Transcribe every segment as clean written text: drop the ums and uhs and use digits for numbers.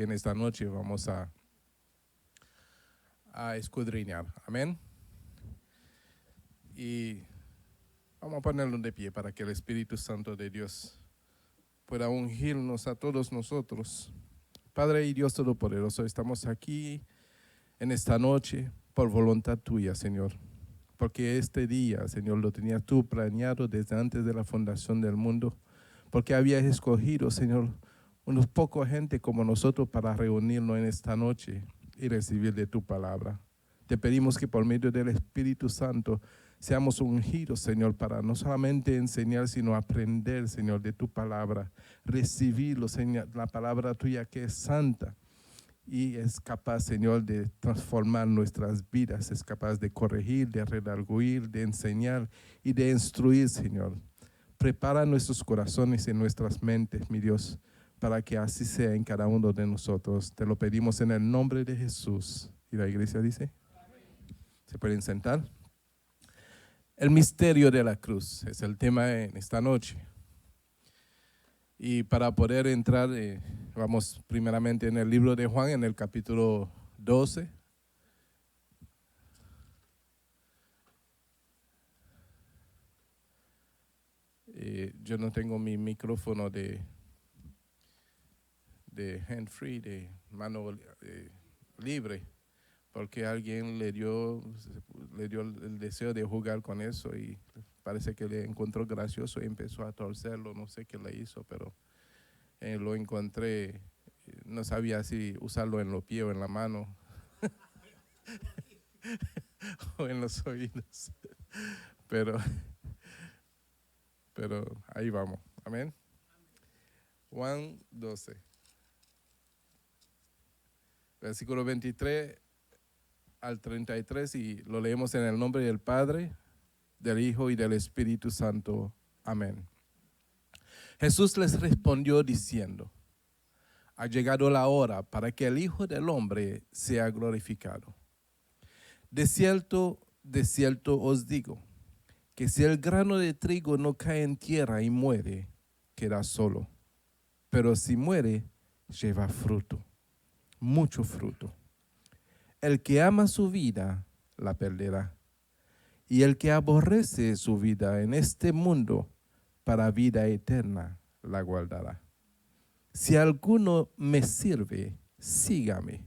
que en esta noche vamos a escudriñar. Amén. Y vamos a ponerlo de pie para que el Espíritu Santo de Dios pueda ungirnos a todos nosotros. Padre y Dios Todopoderoso, estamos aquí en esta noche por voluntad tuya, Señor. Porque este día, Señor, lo tenías tú planeado desde antes de la fundación del mundo. Porque habías escogido, Señor, unos pocos gente como nosotros para reunirnos en esta noche y recibir de tu palabra. Te pedimos que por medio del Espíritu Santo seamos ungidos, Señor, para no solamente enseñar, sino aprender, Señor, de tu palabra. Recibirlo, Señor, la palabra tuya que es santa y es capaz, Señor, de transformar nuestras vidas. Es capaz de corregir, de redarguir, de enseñar y de instruir, Señor. Prepara nuestros corazones y nuestras mentes, mi Dios, para que así sea en cada uno de nosotros. Te lo pedimos en el nombre de Jesús. Y la iglesia dice, ¿se pueden sentar? El misterio de la cruz es el tema en esta noche. Y para poder entrar, vamos primeramente en el libro de Juan, en el capítulo 12. Yo no tengo mi micrófono de hand free, de mano libre, porque alguien le dio el deseo de jugar con eso y parece que le encontró gracioso y empezó a torcerlo. No sé qué le hizo, pero lo encontré. No sabía si usarlo en los pies o en la mano o en los oídos, pero ahí vamos. Amén. Juan 12, versículo 23 al 33, y lo leemos en el nombre del Padre, del Hijo y del Espíritu Santo. Amén. Jesús les respondió diciendo: ha llegado la hora para que el Hijo del Hombre sea glorificado. De cierto os digo, que si el grano de trigo no cae en tierra y muere, queda solo. Pero si muere, lleva fruto, mucho fruto. El que ama su vida, la perderá. Y el que aborrece su vida en este mundo, para vida eterna, la guardará. Si alguno me sirve, sígame.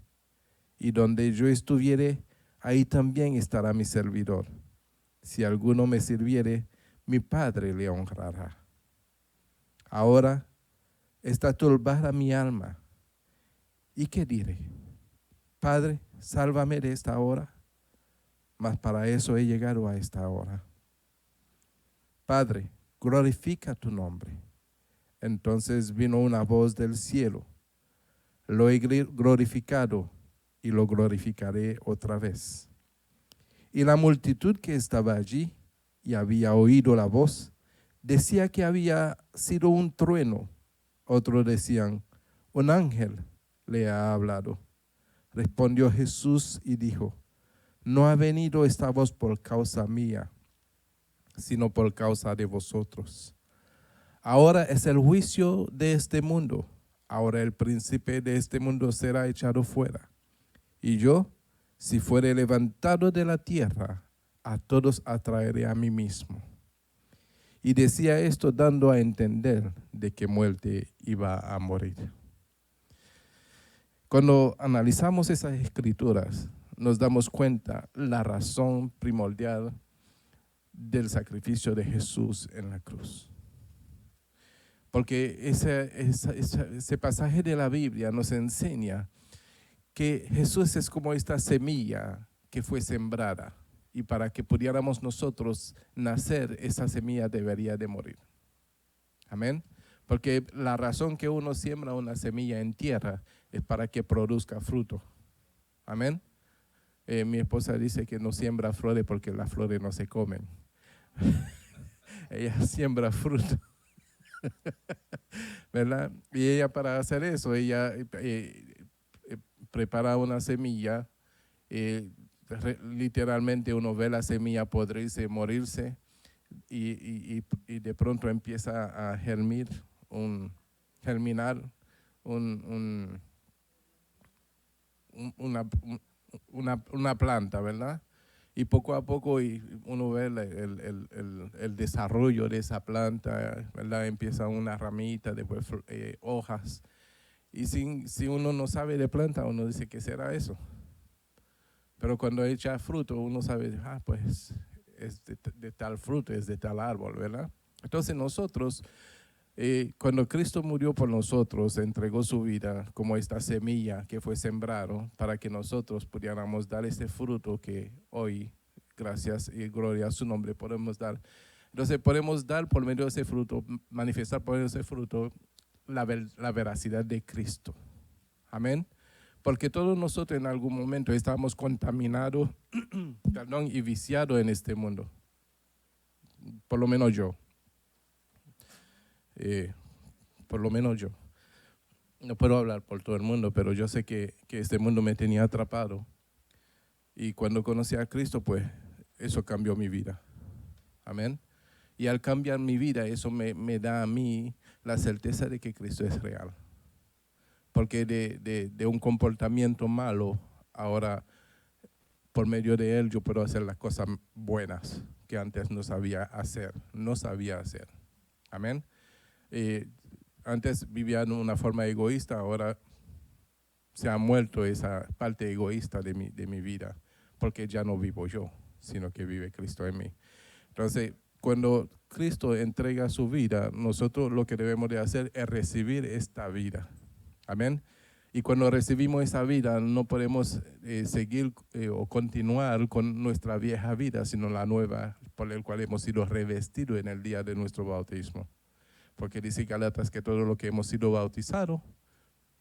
Y donde yo estuviere, ahí también estará mi servidor. Si alguno me sirviere, mi Padre le honrará. Ahora está turbada mi alma. ¿Y qué diré? Padre, sálvame de esta hora. Mas para eso he llegado a esta hora. Padre, glorifica tu nombre. Entonces vino una voz del cielo: lo he glorificado y lo glorificaré otra vez. Y la multitud que estaba allí y había oído la voz, decía que había sido un trueno. Otros decían: un ángel le ha hablado. Respondió Jesús y dijo: no ha venido esta voz por causa mía, sino por causa de vosotros. Ahora es el juicio de este mundo. Ahora el príncipe de este mundo será echado fuera. Y yo, si fuere levantado de la tierra, a todos atraeré a mí mismo. Y decía esto dando a entender de qué muerte iba a morir. Cuando analizamos esas escrituras, nos damos cuenta la razón primordial del sacrificio de Jesús en la cruz. Porque ese pasaje de la Biblia nos enseña que Jesús es como esta semilla que fue sembrada, y para que pudiéramos nosotros nacer, esa semilla debería de morir. Amén. Porque la razón que uno siembra una semilla en tierra es para que produzca fruto. Amén. Mi esposa dice que no siembra flores porque las flores no se comen. Ella siembra fruto. ¿Verdad? Y ella, para hacer eso, ella prepara una semilla. Literalmente uno ve la semilla podrirse, morirse, y de pronto empieza a germinar una planta, ¿verdad? Y poco a poco uno ve el desarrollo de esa planta, ¿verdad? Empieza una ramita, después hojas. Y si uno no sabe de planta, uno dice, ¿qué será eso? Pero cuando echa fruto, uno sabe, pues es de tal fruto, es de tal árbol, ¿verdad? Entonces nosotros, cuando Cristo murió por nosotros, entregó su vida como esta semilla que fue sembrado para que nosotros pudiéramos dar este fruto que hoy, gracias y gloria a su nombre, podemos dar. Entonces podemos dar por medio de ese fruto, manifestar por medio de ese fruto la veracidad de Cristo. Amén. Porque todos nosotros en algún momento estamos contaminados y viciados en este mundo. Por lo menos yo. Por lo menos yo. No puedo hablar por todo el mundo, pero yo sé que este mundo me tenía atrapado. Y cuando conocí a Cristo, pues eso cambió mi vida. Amén. Y al cambiar mi vida, eso me da a mí la certeza de que Cristo es real. Porque de un comportamiento malo, ahora por medio de él yo puedo hacer las cosas buenas que antes no sabía hacer. Amén. Antes vivía en una forma egoísta, ahora se ha muerto esa parte egoísta de mi vida, porque ya no vivo yo, sino que vive Cristo en mí. Entonces, cuando Cristo entrega su vida, nosotros lo que debemos de hacer es recibir esta vida. Amén. Y cuando recibimos esa vida, no podemos seguir o continuar con nuestra vieja vida, sino la nueva, por la cual hemos sido revestidos en el día de nuestro bautismo. Porque dice Gálatas que todo lo que hemos sido bautizados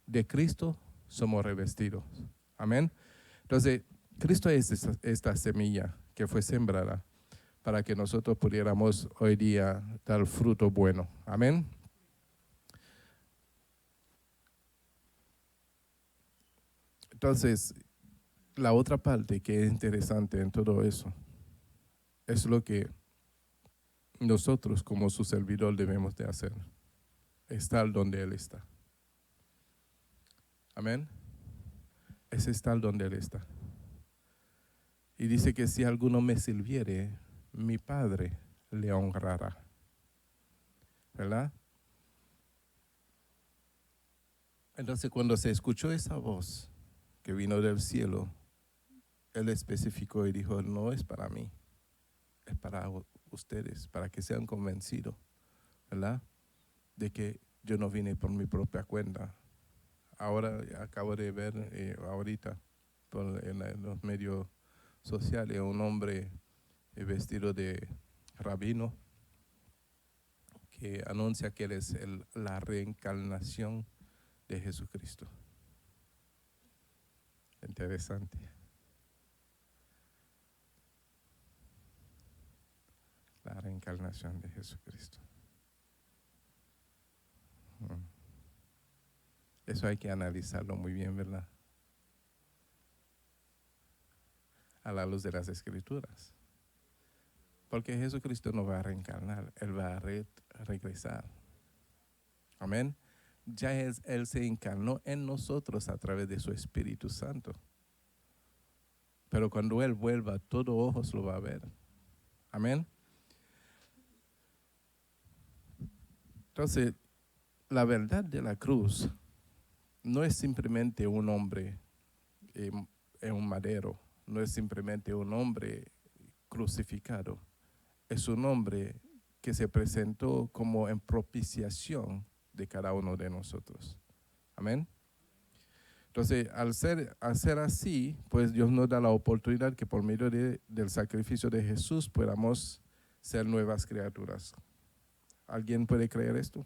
de Cristo somos revestidos. Amén. Entonces, Cristo es esta semilla que fue sembrada para que nosotros pudiéramos hoy día dar fruto bueno. Amén. Entonces, la otra parte que es interesante en todo eso es lo que nosotros como su servidor debemos de hacer. Estar donde Él está. Amén. Es estar donde Él está. Y dice que si alguno me sirviere, mi Padre le honrará. ¿Verdad? Entonces cuando se escuchó esa voz que vino del cielo, Él especificó y dijo, no es para mí, es para ustedes, para que sean convencidos, ¿verdad? De que yo no vine por mi propia cuenta. Ahora acabo de ver ahorita en los medios sociales un hombre vestido de rabino que anuncia que él es la reencarnación de Jesucristo. Interesante. La reencarnación de Jesucristo. Eso hay que analizarlo muy bien, ¿verdad? A la luz de las Escrituras. Porque Jesucristo no va a reencarnar, Él va a regresar. Amén. Ya Él se encarnó en nosotros a través de su Espíritu Santo. Pero cuando Él vuelva, todo ojos lo va a ver. Amén. Entonces, la verdad de la cruz no es simplemente un hombre en un madero, no es simplemente un hombre crucificado, es un hombre que se presentó como en propiciación de cada uno de nosotros. Amén. Entonces, al ser así, pues Dios nos da la oportunidad que por medio del sacrificio de Jesús podamos ser nuevas criaturas. ¿Alguien puede creer esto?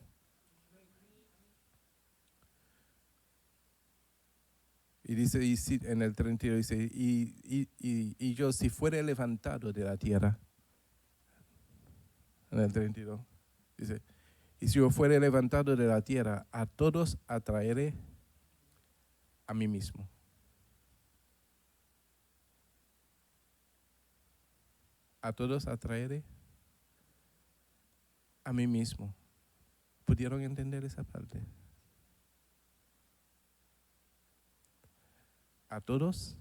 Y dice, en el 32 dice, y yo si fuere levantado de la tierra, en el 32, dice, y si yo fuere levantado de la tierra, a todos atraeré a mí mismo. A todos atraeré a mí mismo. ¿Pudieron entender esa parte? a todos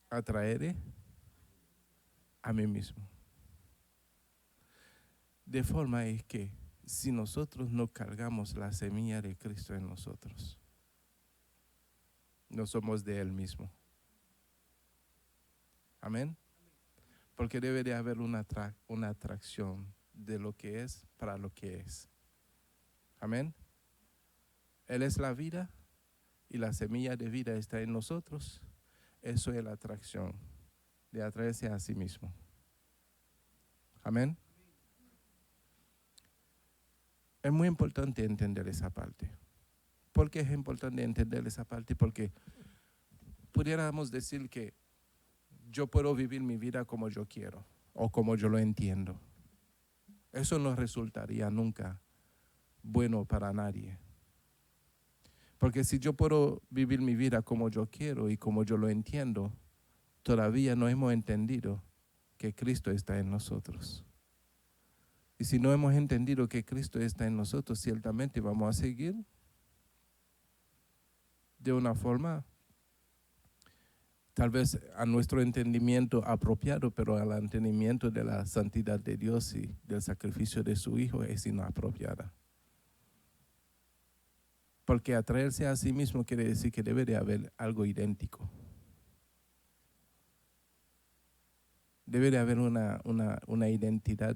atraeré a mí mismo. De forma es que si nosotros no cargamos la semilla de Cristo en nosotros, no somos de Él mismo. Amén. Porque debe de haber una atracción de lo que es para lo que es. Amén. Él es la vida y la semilla de vida está en nosotros. Eso es la atracción, de atraerse a sí mismo. Amén. Es muy importante entender esa parte. ¿Por qué es importante entender esa parte? Porque pudiéramos decir que yo puedo vivir mi vida como yo quiero o como yo lo entiendo. Eso no resultaría nunca bueno para nadie. Porque si yo puedo vivir mi vida como yo quiero y como yo lo entiendo, todavía no hemos entendido que Cristo está en nosotros. Y si no hemos entendido que Cristo está en nosotros, ciertamente vamos a seguir de una forma, tal vez a nuestro entendimiento apropiado, pero al entendimiento de la santidad de Dios y del sacrificio de su Hijo es inapropiada. Porque atraerse a sí mismo quiere decir que debe de haber algo idéntico. Debe de haber una identidad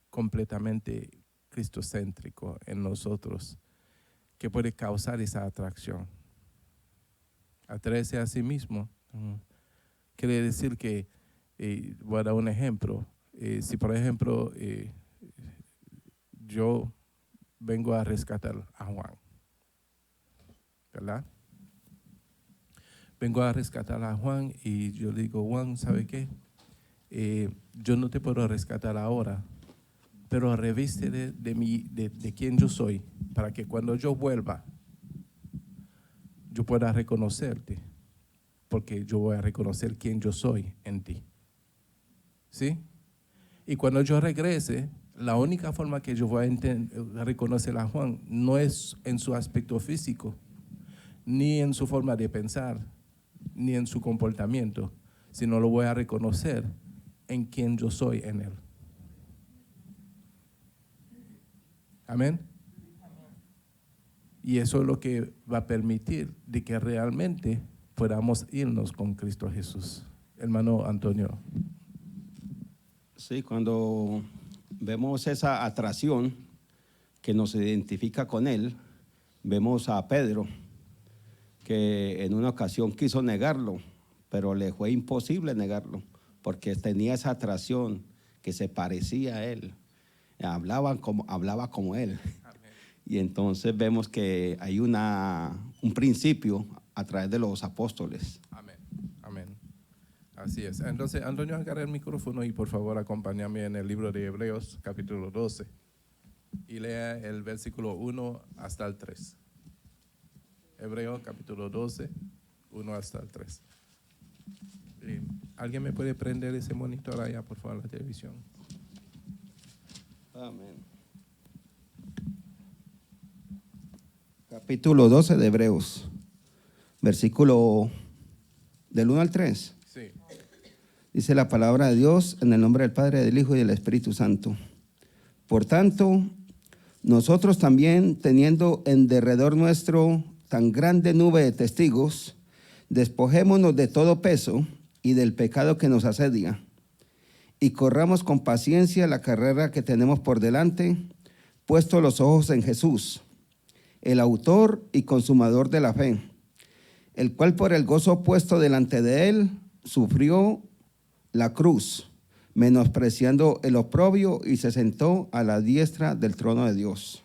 completamente cristocéntrico en nosotros que puede causar esa atracción. Atraerse a sí mismo quiere decir que, voy a dar un ejemplo, si por ejemplo yo vengo a rescatar a Juan, ¿verdad? Vengo a rescatar a Juan y yo le digo, Juan, ¿sabe qué? Yo no te puedo rescatar ahora, pero reviste de quién yo soy, para que cuando yo vuelva, yo pueda reconocerte, porque yo voy a reconocer quién yo soy en ti. ¿Sí? Y cuando yo regrese, la única forma que yo voy a reconocer a Juan no es en su aspecto físico, ni en su forma de pensar, ni en su comportamiento, sino lo voy a reconocer en quién yo soy en él. Amén. Y eso es lo que va a permitir de que realmente podamos irnos con Cristo Jesús. Hermano Antonio. Sí, cuando vemos esa atracción que nos identifica con Él, vemos a Pedro, que en una ocasión quiso negarlo, pero le fue imposible negarlo, porque tenía esa atracción que se parecía a Él, hablaba como Él. Y entonces vemos que hay un principio a través de los apóstoles. Amén. Amén. Así es. Entonces, Antonio, agarra el micrófono y por favor acompáñame en el libro de Hebreos, capítulo 12. Y lea el versículo 1 hasta el 3. Hebreos, capítulo 12, 1 hasta el 3. ¿Alguien me puede prender ese monitor allá, por favor, la televisión? Amén. Capítulo 12 de Hebreos, versículo del 1 al 3. Sí. Dice la palabra de Dios en el nombre del Padre, del Hijo y del Espíritu Santo. Por tanto, nosotros también, teniendo en derredor nuestro tan grande nube de testigos, despojémonos de todo peso y del pecado que nos asedia, y corramos con paciencia la carrera que tenemos por delante, puesto los ojos en Jesús, el autor y consumador de la fe, el cual por el gozo puesto delante de él sufrió la cruz, menospreciando el oprobio, y se sentó a la diestra del trono de Dios.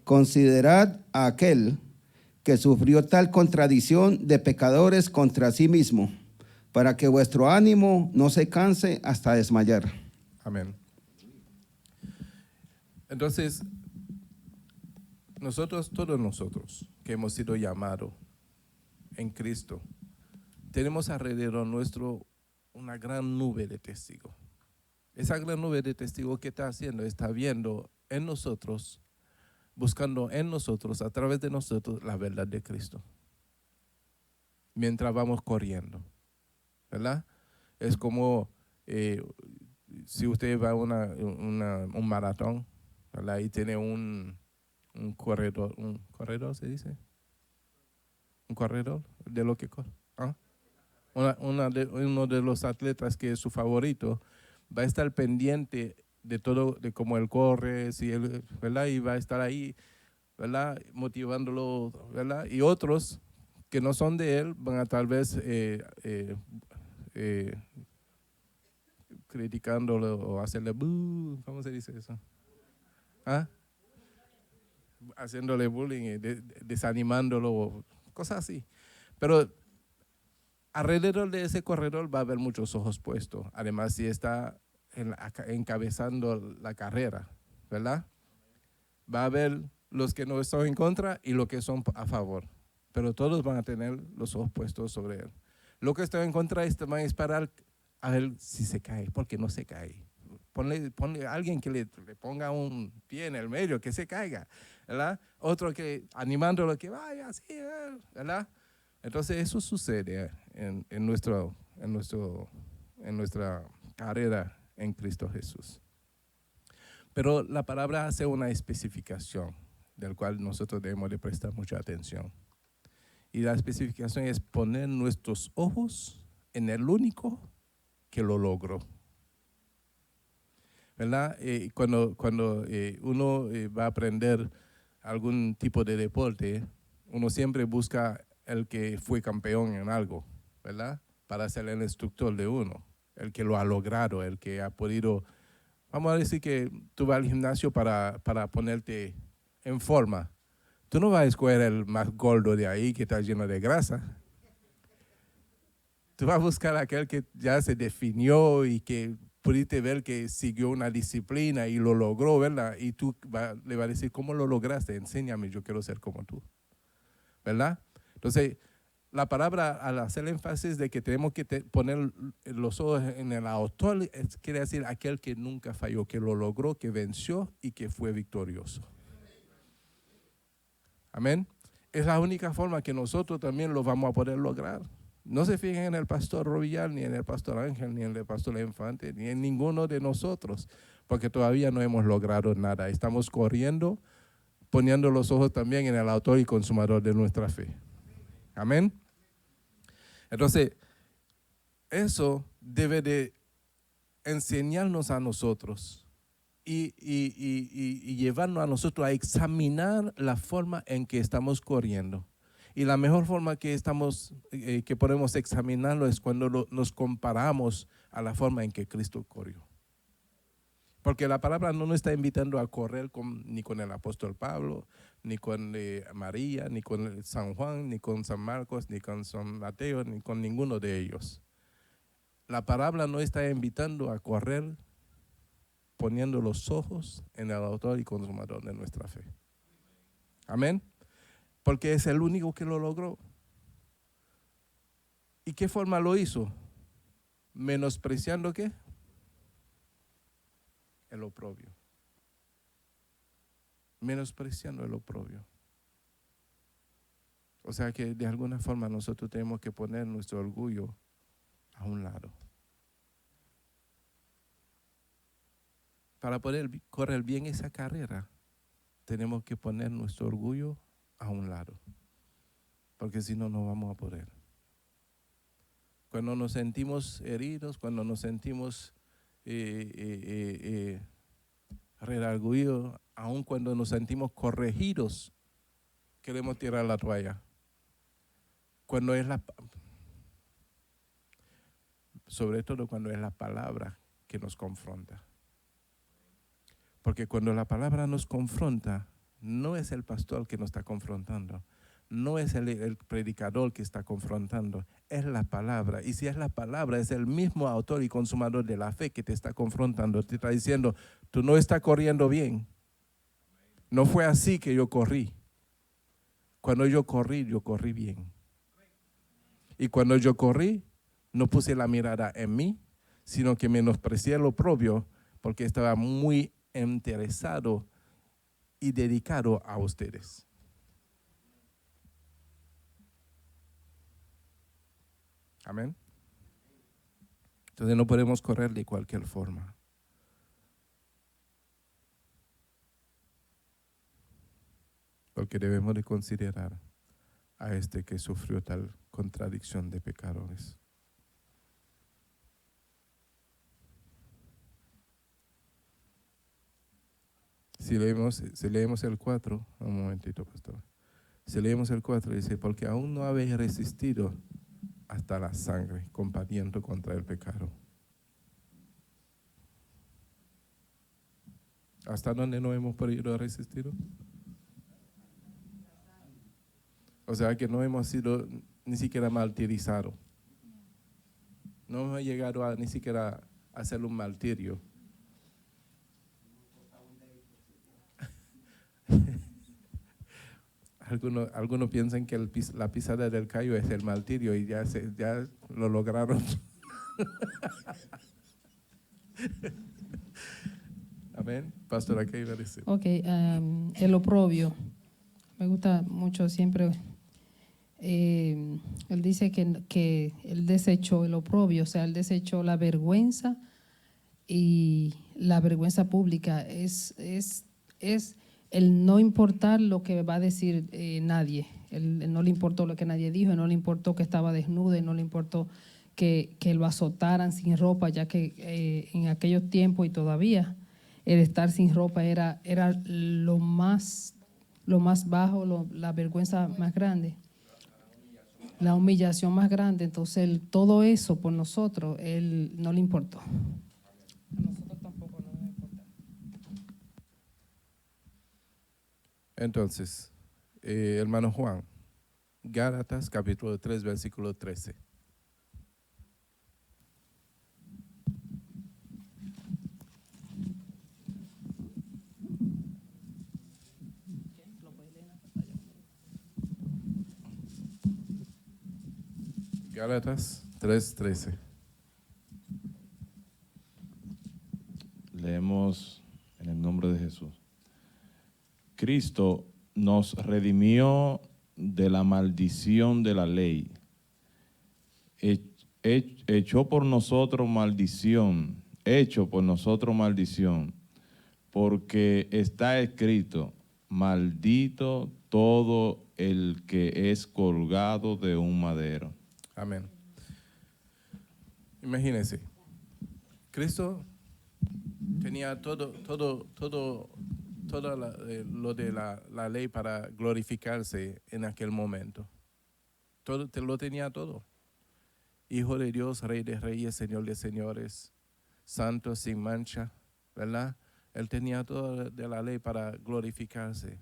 Considerad a aquel que sufrió tal contradicción de pecadores contra sí mismo, para que vuestro ánimo no se canse hasta desmayar. Amén. Entonces, todos nosotros que hemos sido llamados en Cristo, tenemos alrededor nuestro una gran nube de testigos. Esa gran nube de testigos, ¿qué está haciendo? Está viendo en nosotros, buscando en nosotros, a través de nosotros, la verdad de Cristo. mientras vamos corriendo, ¿verdad? Es como si usted va a un maratón, ¿verdad? Y tiene un corredor se dice, un corredor de lo que corre. ¿Ah? Uno de los atletas que es su favorito va a estar pendiente de todo, de cómo él corre, si él, ¿verdad? Y va a estar ahí, ¿verdad? Motivándolo, ¿verdad? Y otros que no son de él van a tal vez criticándolo o hacerle, ¿cómo se dice eso? ¿Ah? Haciéndole bullying, desanimándolo, cosas así. Pero alrededor de ese corredor va a haber muchos ojos puestos. Además, si está encabezando la carrera, ¿verdad? Va a haber los que no están en contra y los que son a favor. Pero todos van a tener los ojos puestos sobre él. Los que están en contra van a esperar a ver si se cae, porque no se cae. Ponle a alguien que le ponga un pie en el medio, que se caiga, ¿verdad? Otro que animándolo, que vaya así, ¿verdad? Entonces eso sucede en nuestra carrera en Cristo Jesús. Pero la palabra hace una especificación, del cual nosotros debemos de prestar mucha atención. Y la especificación es poner nuestros ojos en el único que lo logró. ¿Verdad? Cuando uno va a aprender algún tipo de deporte, uno siempre busca el que fue campeón en algo, ¿verdad? Para ser el instructor de uno, el que lo ha logrado, el que ha podido. Vamos a decir que tú vas al gimnasio para ponerte en forma. Tú no vas a escoger el más gordo de ahí que está lleno de grasa. Tú vas a buscar a aquel que ya se definió y que pudiste ver que siguió una disciplina y lo logró, ¿verdad? Y tú le vas a decir, ¿cómo lo lograste? Enséñame, yo quiero ser como tú, ¿verdad? Entonces, la palabra al hacer énfasis de que tenemos que poner los ojos en el autor, quiere decir aquel que nunca falló, que lo logró, que venció y que fue victorioso. Amén. Es la única forma que nosotros también lo vamos a poder lograr. No se fijen en el pastor Rovillar, ni en el pastor Ángel, ni en el pastor Infante, ni en ninguno de nosotros, porque todavía no hemos logrado nada. Estamos corriendo, poniendo los ojos también en el autor y consumador de nuestra fe. Amén. Entonces, eso debe de enseñarnos a nosotros y llevarnos a nosotros a examinar la forma en que estamos corriendo. Y la mejor forma que podemos examinarlo es cuando nos comparamos a la forma en que Cristo corrió. Porque la palabra no nos está invitando a correr ni con el apóstol Pablo, ni con María, ni con San Juan, ni con San Marcos, ni con San Mateo, ni con ninguno de ellos. La palabra no está invitando a correr poniendo los ojos en el autor y consumador de nuestra fe. Amén. Porque es el único que lo logró. ¿Y qué forma lo hizo? ¿Menospreciando qué? El oprobio. Menospreciando el oprobio. O sea que de alguna forma nosotros tenemos que poner nuestro orgullo a un lado. Para poder correr bien esa carrera, tenemos que poner nuestro orgullo a un lado. Porque si no, no vamos a poder. Cuando nos sentimos heridos, cuando nos sentimos redarguidos, aun cuando nos sentimos corregidos, queremos tirar la toalla. Sobre todo cuando es la palabra que nos confronta. Porque cuando la palabra nos confronta, no es el pastor que nos está confrontando, no es el predicador que está confrontando, es la palabra. Y si es la palabra, es el mismo autor y consumador de la fe que te está confrontando. Te está diciendo, tú no estás corriendo bien. No fue así que yo corrí. Cuando yo corrí bien. Y cuando yo corrí, no puse la mirada en mí, sino que menosprecié lo propio, porque estaba muy interesado y dedicado a ustedes. Amén. Entonces no podemos correr de cualquier forma. Porque debemos de considerar a este que sufrió tal contradicción de pecadores. Si leemos el 4, un momentito, pastor. Si leemos el 4, dice, porque aún no habéis resistido hasta la sangre, combatiendo contra el pecado. ¿Hasta dónde no hemos podido resistir? O sea que no hemos sido ni siquiera martirizados. No hemos llegado a ni siquiera a hacer un martirio. Algunos piensan que la pisada del callo es el martirio y ya lo lograron. Amén. Pastora, ¿qué iba a decir? Ok, el oprobio. Me gusta mucho siempre. Él dice que él desechó el oprobio, o sea, él desechó la vergüenza, y la vergüenza pública es el no importar lo que va a decir nadie. Él no le importó lo que nadie dijo, no le importó que estaba desnudo, no le importó que lo azotaran sin ropa, ya que en aquellos tiempos y todavía el estar sin ropa era lo más bajo, la vergüenza más grande, la humillación más grande. Entonces todo eso por nosotros, él no le importó. A nosotros tampoco nos debe importar. Entonces, hermano Juan, Gálatas capítulo 3, versículo 13. Gálatas 3:13. Leemos en el nombre de Jesús. Cristo nos redimió de la maldición de la ley. Hecho por nosotros maldición, porque está escrito, maldito todo el que es colgado de un madero. Amén. Imagínense, Cristo tenía todo lo de la ley para glorificarse en aquel momento. Lo tenía todo. Hijo de Dios, Rey de Reyes, Señor de Señores, Santo sin mancha, ¿verdad? Él tenía todo de la ley para glorificarse.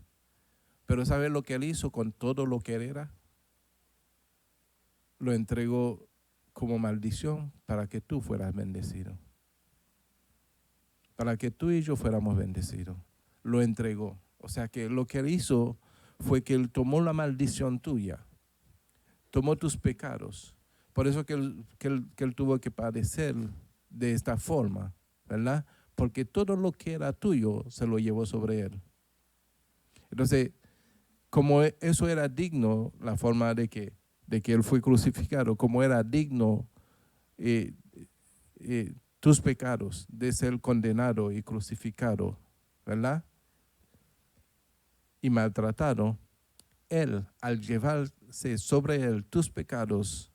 Pero ¿sabe lo que él hizo con todo lo que él era? Lo entregó como maldición para que tú fueras bendecido. Para que tú y yo fuéramos bendecidos. Lo entregó. O sea que lo que él hizo fue que él tomó la maldición tuya. Tomó tus pecados. Por eso que él tuvo que padecer de esta forma, ¿verdad? Porque todo lo que era tuyo se lo llevó sobre él. Entonces, como eso era digno, la forma de que él fue crucificado, como era digno tus pecados de ser condenado y crucificado, ¿verdad? Y maltratado, él, al llevarse sobre él tus pecados,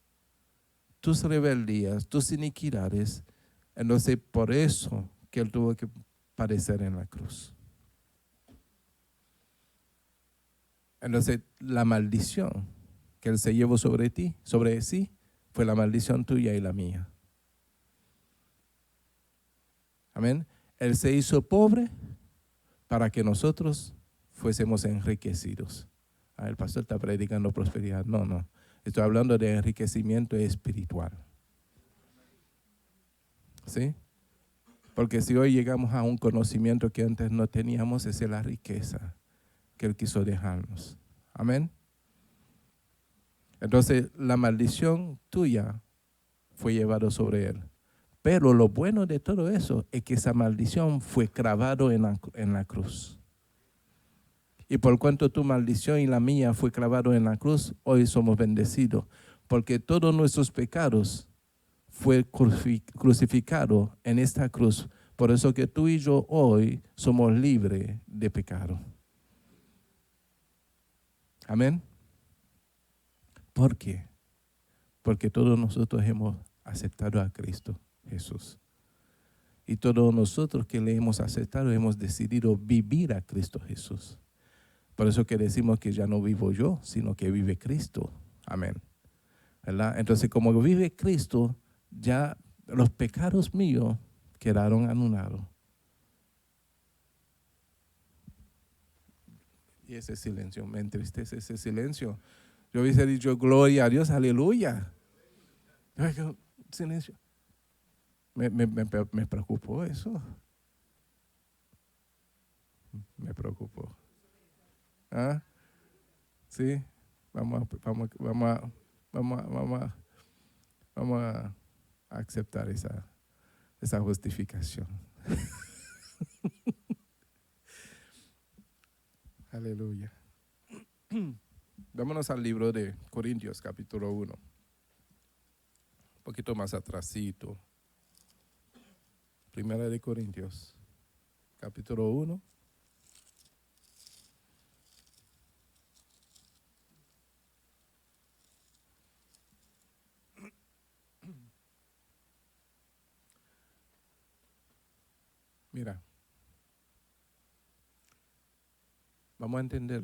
tus rebeldías, tus iniquidades, entonces por eso que él tuvo que padecer en la cruz. Entonces la maldición que él se llevó sobre sí, fue la maldición tuya y la mía. Amén. Él se hizo pobre para que nosotros fuésemos enriquecidos. El pastor está predicando prosperidad. No. Estoy hablando de enriquecimiento espiritual. ¿Sí? Porque si hoy llegamos a un conocimiento que antes no teníamos, esa es la riqueza que él quiso dejarnos. Amén. Entonces, la maldición tuya fue llevada sobre él. Pero lo bueno de todo eso es que esa maldición fue clavado en la cruz. Y por cuanto tu maldición y la mía fue clavado en la cruz, hoy somos bendecidos. porque todos nuestros pecados fue crucificado en esta cruz. Por eso que tú y yo hoy somos libres de pecado. Amén. ¿Por qué? Porque todos nosotros hemos aceptado a Cristo Jesús. Y todos nosotros que le hemos aceptado hemos decidido vivir a Cristo Jesús. Por eso que decimos que ya no vivo yo, sino que vive Cristo. Amén. ¿Verdad? Entonces, como vive Cristo, ya los pecados míos quedaron anulados. Y ese silencio, me entristece ese silencio. Yo hubiese dicho, gloria a Dios, aleluya. Silencio. Me preocupó eso. Me preocupó. ¿Ah? Sí, vamos a aceptar esa justificación. Aleluya. Vámonos al libro de Corintios, capítulo 1. Un poquito más atrasito. Primera de Corintios, capítulo 1. Mira, vamos a entender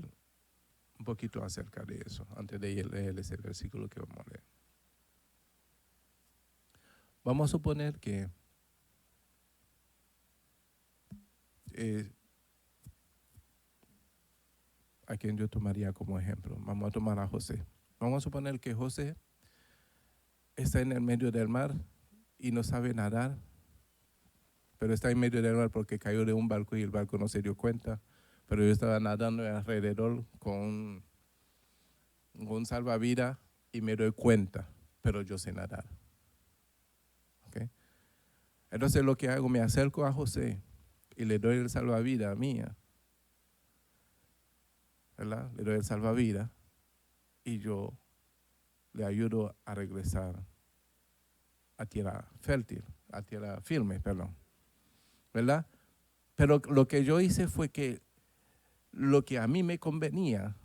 un poquito acerca de eso antes de leer ese versículo que vamos a leer. Vamos a suponer que a quien yo tomaría como ejemplo. Vamos a tomar a José. Vamos a suponer que José está en el medio del mar y no sabe nadar, pero está en medio del mar porque cayó de un barco y el barco no se dio cuenta. Pero yo estaba nadando alrededor con un salvavidas y me doy cuenta, pero yo sé nadar. ¿Okay? Entonces lo que hago, me acerco a José y le doy el salvavidas mía, ¿verdad? Le doy el salvavidas y yo le ayudo a regresar a tierra fértil, a tierra firme, perdón, ¿verdad? Pero lo que yo hice fue que lo que a mí me convenía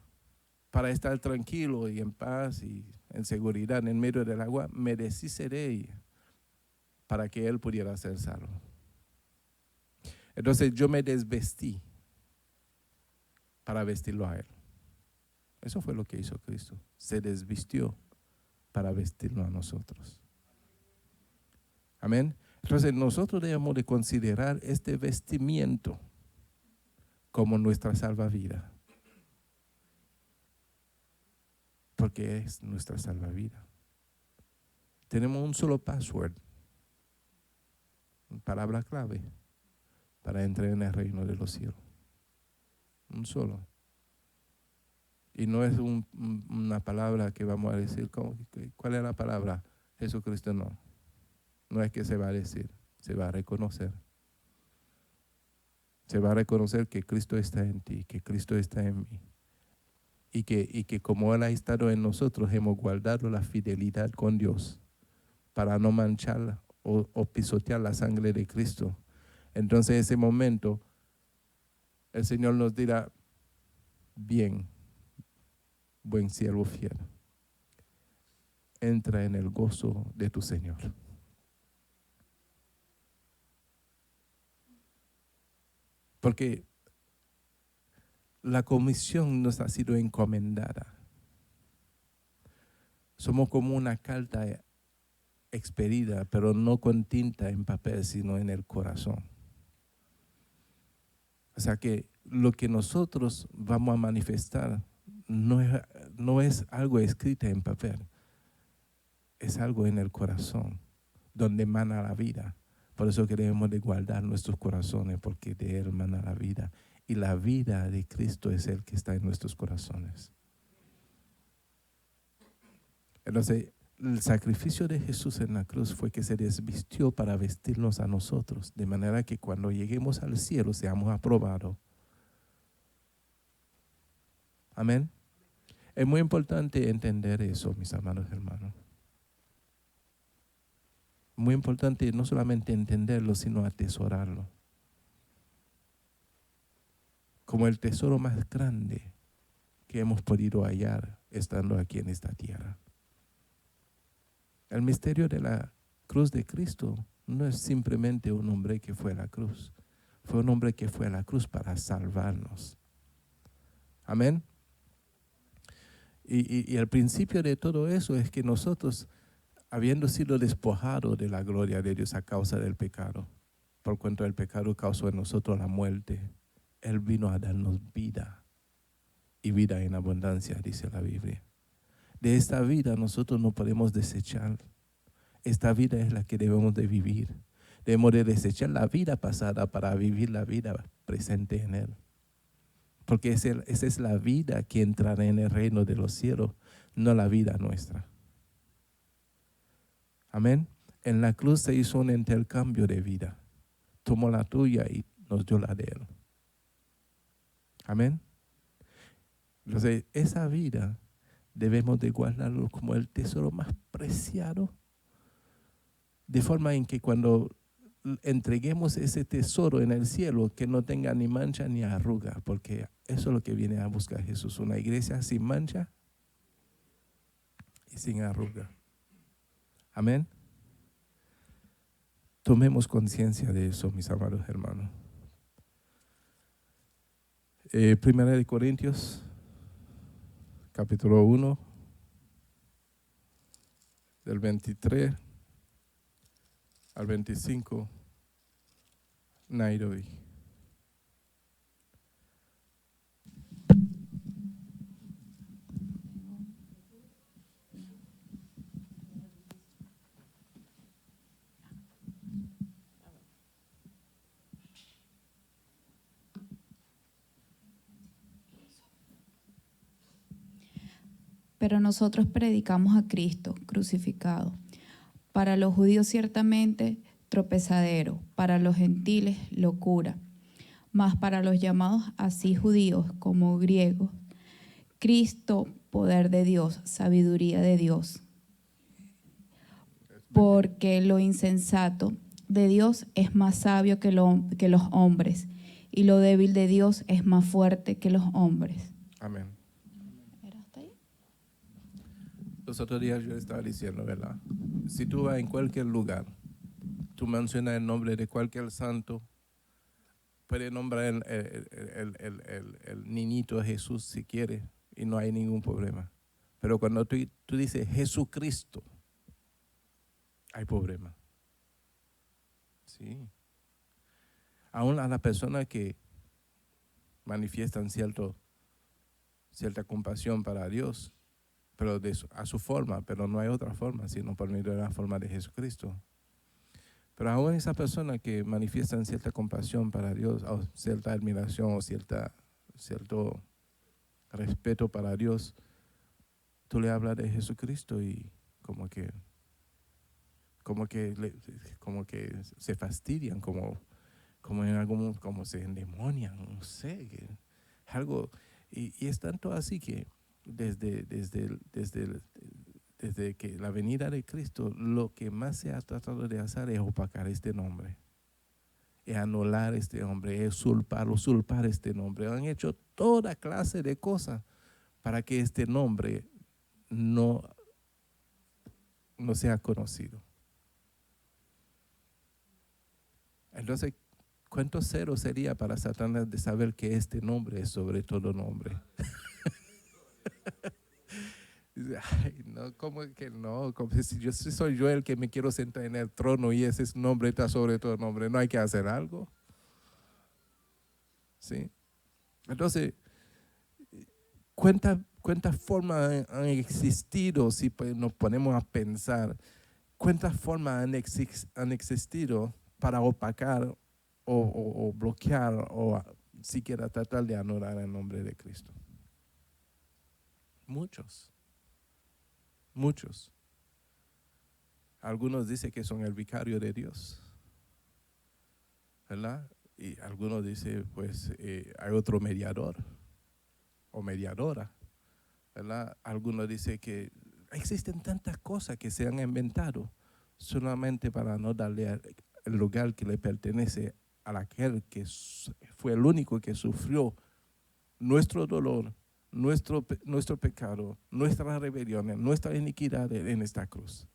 para estar tranquilo y en paz y en seguridad en el medio del agua, me deshice de ella para que él pudiera ser salvo. Entonces yo me desvestí para vestirlo a él. Eso fue lo que hizo Cristo. Se desvistió para vestirlo a nosotros. Amén. Entonces nosotros debemos de considerar este vestimiento como nuestra salvavidas. Porque es nuestra salvavidas. Tenemos un solo password, palabra clave, para entrar en el reino de los cielos. Un solo. Y no es una palabra que vamos a decir, ¿cuál es la palabra? Jesucristo no. No es que se va a decir, se va a reconocer. Se va a reconocer que Cristo está en ti, que Cristo está en mí. Y que como Él ha estado en nosotros, hemos guardado la fidelidad con Dios para no manchar o pisotear la sangre de Cristo. Entonces en ese momento el Señor nos dirá, bien, buen siervo fiel, entra en el gozo de tu Señor. Porque la comisión nos ha sido encomendada. Somos como una carta expedida, pero no con tinta en papel, sino en el corazón. O sea que lo que nosotros vamos a manifestar no es algo escrito en papel, es algo en el corazón, donde emana la vida. Por eso que debemos de guardar nuestros corazones, porque de Él emana la vida. Y la vida de Cristo es el que está en nuestros corazones. Entonces, el sacrificio de Jesús en la cruz fue que se desvistió para vestirnos a nosotros, de manera que cuando lleguemos al cielo seamos aprobados. Amén. Es muy importante entender eso, mis amados hermanos. Muy importante no solamente entenderlo, sino atesorarlo. Como el tesoro más grande que hemos podido hallar estando aquí en esta tierra. El misterio de la cruz de Cristo no es simplemente un hombre que fue a la cruz. Fue un hombre que fue a la cruz para salvarnos. Amén. Y el principio de todo eso es que nosotros, habiendo sido despojados de la gloria de Dios a causa del pecado, por cuanto el pecado causó en nosotros la muerte, Él vino a darnos vida y vida en abundancia, dice la Biblia. De esta vida nosotros no podemos desechar. Esta vida es la que debemos de vivir. Debemos de desechar la vida pasada para vivir la vida presente en Él. Porque esa es la vida que entrará en el reino de los cielos, no la vida nuestra. Amén. En la cruz se hizo un intercambio de vida. Tomó la tuya y nos dio la de Él. Amén. Entonces, esa vida debemos de guardarlo como el tesoro más preciado, de forma en que cuando entreguemos ese tesoro en el cielo, que no tenga ni mancha ni arruga, porque eso es lo que viene a buscar Jesús, una iglesia sin mancha y sin arruga. Amén. Tomemos conciencia de eso, mis amados hermanos. Primera de Corintios, capítulo 1, del 23 al 25, Nairobi. Pero nosotros predicamos a Cristo crucificado. Para los judíos ciertamente tropezadero, para los gentiles locura, mas para los llamados así judíos como griegos, Cristo poder de Dios, sabiduría de Dios. Porque lo insensato de Dios es más sabio que los hombres, y lo débil de Dios es más fuerte que los hombres. Amén. ¿Era hasta ahí? Los otros días yo estaba diciendo, ¿verdad? Si tú vas en cualquier lugar, tú mencionas el nombre de cualquier santo, puedes nombrar el niñito Jesús si quieres y no hay ningún problema. Pero cuando tú dices Jesucristo, hay problema. Sí. Aún a las personas que manifiestan cierta compasión para Dios, pero a su forma, pero no hay otra forma, sino por medio de la forma de Jesucristo. Pero aún esas personas que manifiestan cierta compasión para Dios, o cierta admiración, o cierto respeto para Dios, tú le hablas de Jesucristo y como que se fastidian, como se endemonian, no sé, algo. Y es tanto así que desde que la venida de Cristo, lo que más se ha tratado de hacer es opacar este nombre, es anular este nombre, es usurpar este nombre. Han hecho toda clase de cosas para que este nombre no sea conocido. Entonces, ¿cuánto cero sería para Satanás de saber que este nombre es sobre todo nombre? Ay, no, ¿cómo que no? Como si soy yo el que me quiero sentar en el trono y ese nombre está sobre todo nombre. ¿No hay que hacer algo? ¿Sí? Entonces, ¿cuántas formas han existido si nos ponemos a pensar? ¿Cuántas formas han existido para opacar o bloquear o siquiera tratar de anular el nombre de Cristo? Muchos. Algunos dicen que son el vicario de Dios, ¿verdad? Y algunos dicen, pues, hay otro mediador o mediadora, ¿verdad? Algunos dicen que existen tantas cosas que se han inventado solamente para no darle el lugar que le pertenece a aquel que fue el único que sufrió nuestro dolor, nuestro pecado, nuestras rebeliones, nuestra iniquidad en esta cruz.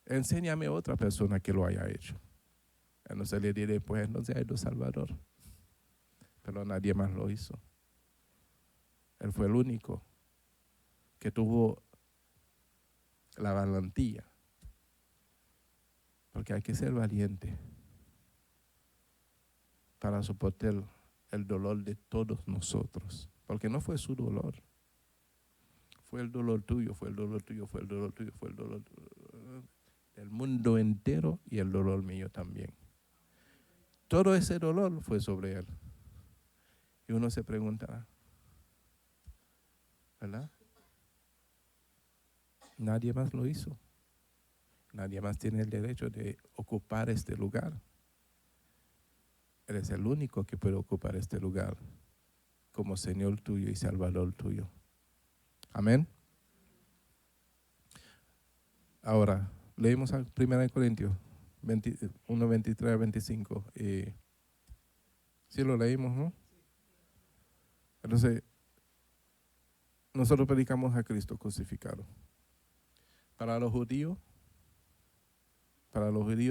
Enséñame a otra persona que lo haya hecho. Entonces le diré, pues entonces hay dos Salvador. Pero nadie más lo hizo. Él fue el único que tuvo la valentía. Porque hay que ser valiente para soportar el dolor de todos nosotros. Porque no fue su dolor. Fue el dolor tuyo, fue el dolor tuyo, fue el dolor tuyo, fue el dolor del mundo entero y el dolor mío también. Todo ese dolor fue sobre él. Y uno se preguntará, ¿verdad? Nadie más lo hizo. Nadie más tiene el derecho de ocupar este lugar. Él es el único que puede ocupar este lugar como Señor tuyo y Salvador tuyo. Amén. Ahora, leímos a 1 Corintios 1, 23 a 25. Sí lo leímos, ¿no? Entonces, nosotros predicamos a Cristo crucificado. Para los judíos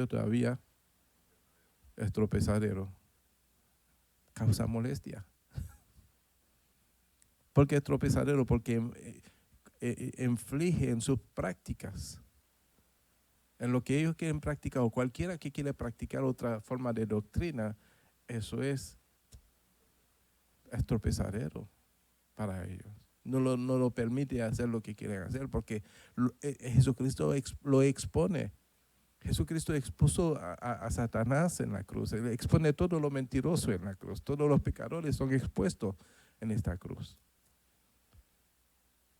todavía es tropezadero. Causa molestia. ¿Por qué es tropezadero? Porque inflige en sus prácticas, en lo que ellos quieren practicar, o cualquiera que quiere practicar otra forma de doctrina, eso es tropezadero para ellos. No lo permite hacer lo que quieren hacer, porque Jesucristo lo expone. Jesucristo expuso a Satanás en la cruz. Él expone todo lo mentiroso en la cruz. Todos los pecadores son expuestos en esta cruz.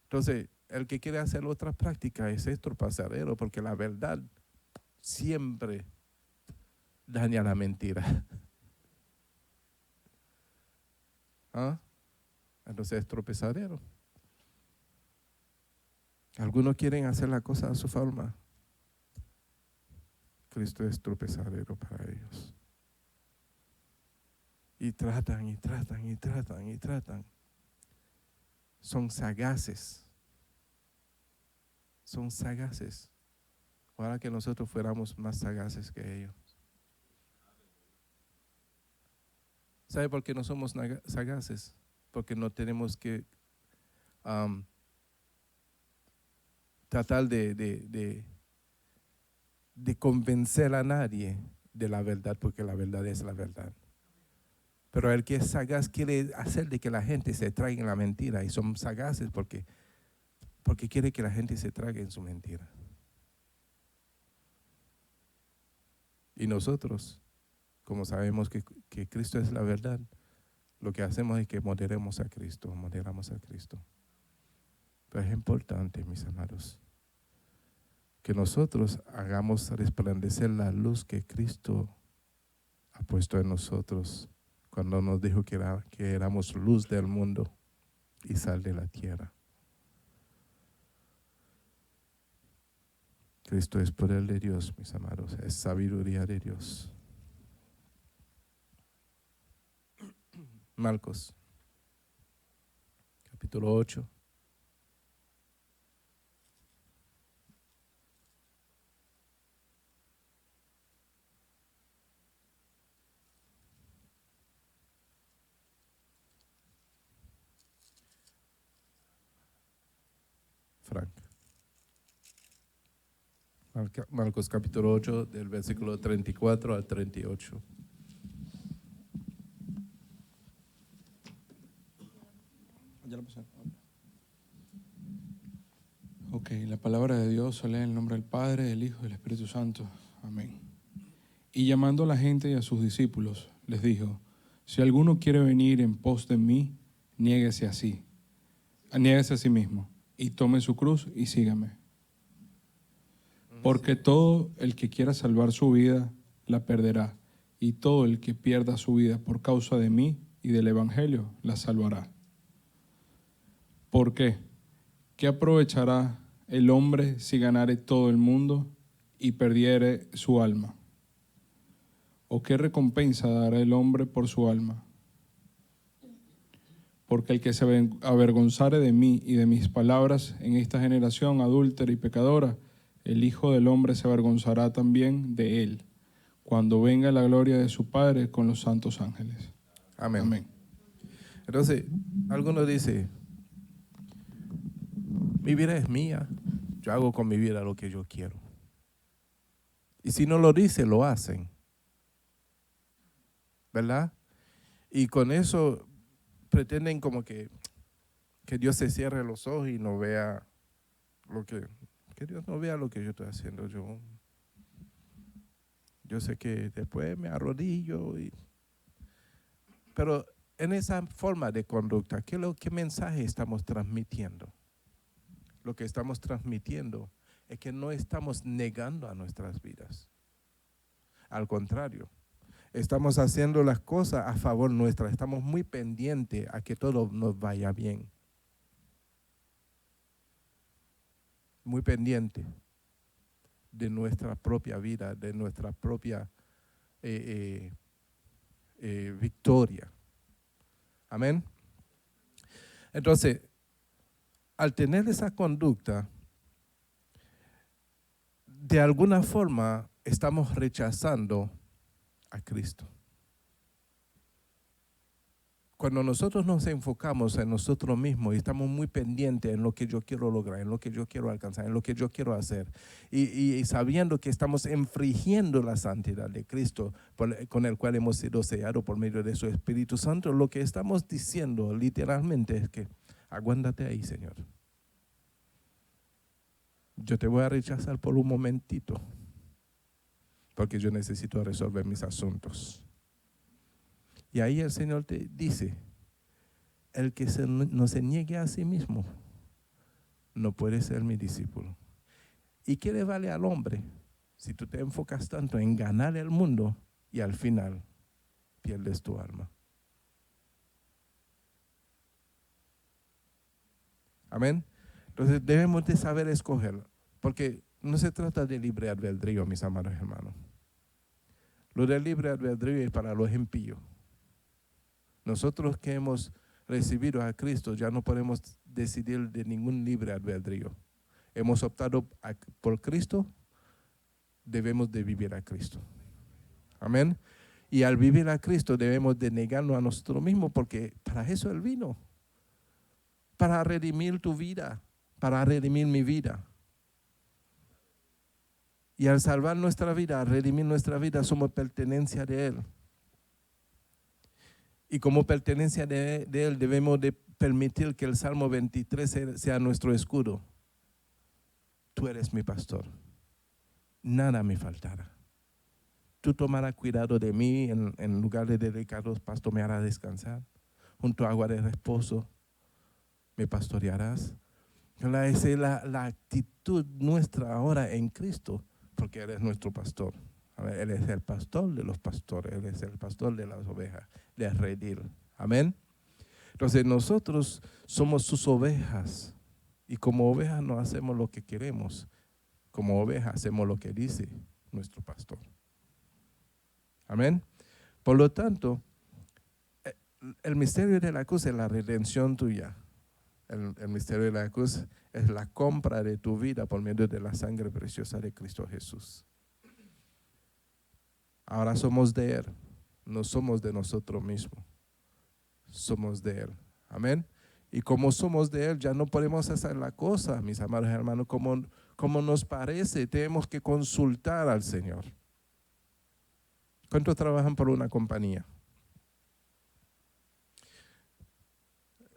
Entonces, el que quiere hacer otra práctica es tropezadero, porque la verdad siempre daña la mentira. ¿Ah? Entonces es tropezadero. Algunos quieren hacer la cosa a su forma. Cristo es tropezadero para ellos. Y tratan. Son sagaces. Ojalá que nosotros fuéramos más sagaces que ellos. ¿Sabe por qué no somos sagaces? Porque no tenemos que tratar de convencer a nadie de la verdad, porque la verdad es la verdad. Pero el que es sagaz quiere hacer de que la gente se traiga en la mentira, y son sagaces porque quiere que la gente se trague en su mentira. Y nosotros, como sabemos que Cristo es la verdad, lo que hacemos es que moderamos a Cristo. Pero es importante, mis amados, que nosotros hagamos resplandecer la luz que Cristo ha puesto en nosotros cuando nos dijo que éramos luz del mundo y sal de la tierra. Cristo es poder de Dios, mis amados, es sabiduría de Dios. Marcos, capítulo 8. Frank. Marcos capítulo 8, del versículo 34 al 38. ¿Ya lo pasé? Ok, la palabra de Dios se lee en el nombre del Padre, del Hijo y del Espíritu Santo. Amén. Y llamando a la gente y a sus discípulos, les dijo: si alguno quiere venir en pos de mí, niéguese a sí mismo, y tome su cruz y sígame. Porque todo el que quiera salvar su vida, la perderá, y todo el que pierda su vida por causa de mí y del Evangelio, la salvará. ¿Por qué? ¿Qué aprovechará el hombre si ganare todo el mundo y perdiere su alma? ¿O qué recompensa dará el hombre por su alma? Porque el que se avergonzare de mí y de mis palabras en esta generación adúltera y pecadora, el Hijo del Hombre se avergonzará también de él, cuando venga la gloria de su Padre con los santos ángeles. Amén. Amén. Entonces, algunos dicen, mi vida es mía, yo hago con mi vida lo que yo quiero. Y si no lo dicen, lo hacen. ¿Verdad? Y con eso pretenden como que Dios se cierre los ojos y no vea que Dios no vea lo que yo estoy haciendo. Yo sé que después me arrodillo. Pero en esa forma de conducta, ¿qué mensaje estamos transmitiendo? Lo que estamos transmitiendo es que no estamos negando a nuestras vidas. Al contrario, estamos haciendo las cosas a favor nuestra. Estamos muy pendientes a que todo nos vaya bien. Muy pendientes de nuestra propia vida, de nuestra propia victoria. Amén. Entonces, al tener esa conducta, de alguna forma estamos rechazando a Cristo. Cuando nosotros nos enfocamos en nosotros mismos y estamos muy pendientes en lo que yo quiero lograr, en lo que yo quiero alcanzar, en lo que yo quiero hacer, y sabiendo que estamos infringiendo la santidad de Cristo, con el cual hemos sido sellados por medio de su Espíritu Santo, lo que estamos diciendo literalmente es que aguántate ahí, Señor. Yo te voy a rechazar por un momentito, porque yo necesito resolver mis asuntos. Y ahí el Señor te dice, el que no se niegue a sí mismo, no puede ser mi discípulo. ¿Y qué le vale al hombre si tú te enfocas tanto en ganar el mundo y al final pierdes tu alma? Amén. Entonces debemos de saber escoger, porque no se trata de libre albedrío, mis amados hermanos. Lo del libre albedrío es para los impíos. Nosotros que hemos recibido a Cristo ya no podemos decidir de ningún libre albedrío. Hemos optado por Cristo, debemos de vivir a Cristo. Amén. Y al vivir a Cristo debemos de negarnos a nosotros mismos, porque para eso Él vino. Para redimir tu vida, para redimir mi vida. Y al salvar nuestra vida, al redimir nuestra vida, somos pertenencia de Él. Y como pertenencia de Él, debemos de permitir que el Salmo 23 sea nuestro escudo. Tú eres mi pastor, nada me faltará. Tú tomarás cuidado de mí, en lugares de delicados pastos me harás descansar. Junto a agua de reposo me pastorearás. Esa es la actitud nuestra ahora en Cristo, porque Él es nuestro pastor. Él es el pastor de los pastores, Él es el pastor de las ovejas, de redil. Amén. Entonces nosotros somos sus ovejas y como ovejas no hacemos lo que queremos. Como ovejas hacemos lo que dice nuestro pastor. Amén. Por lo tanto, el misterio de la cruz es la redención tuya. El misterio de la cruz es la compra de tu vida por medio de la sangre preciosa de Cristo Jesús. Ahora somos de Él, no somos de nosotros mismos, somos de Él. Amén. Y como somos de Él, ya no podemos hacer la cosa, mis amados hermanos, como nos parece. Tenemos que consultar al Señor. ¿Cuántos trabajan por una compañía?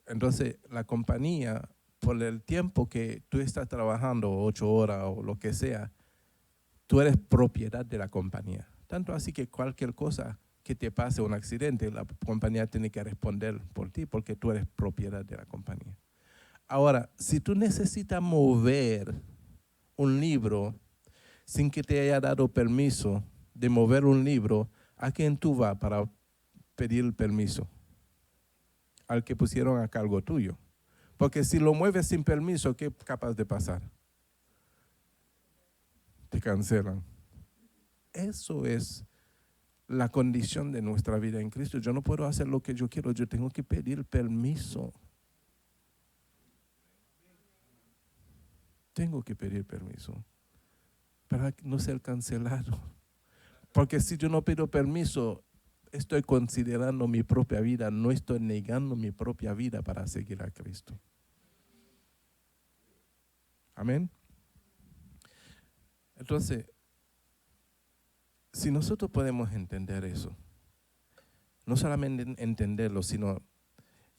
Entonces, la compañía, por el tiempo que tú estás trabajando, 8 horas o lo que sea, tú eres propiedad de la compañía. Tanto así que cualquier cosa que te pase, un accidente, la compañía tiene que responder por ti porque tú eres propiedad de la compañía. Ahora, si tú necesitas mover un libro sin que te haya dado permiso de mover un libro, ¿a quién tú vas para pedir el permiso? Al que pusieron a cargo tuyo. Porque si lo mueves sin permiso, ¿qué es capaz de pasar? Te cancelan. Eso es la condición de nuestra vida en Cristo. Yo no puedo hacer lo que yo quiero, yo tengo que pedir permiso. Tengo que pedir permiso para no ser cancelado. Porque si yo no pido permiso, estoy considerando mi propia vida, no estoy negando mi propia vida para seguir a Cristo. Amén. Entonces, si nosotros podemos entender eso, no solamente entenderlo, sino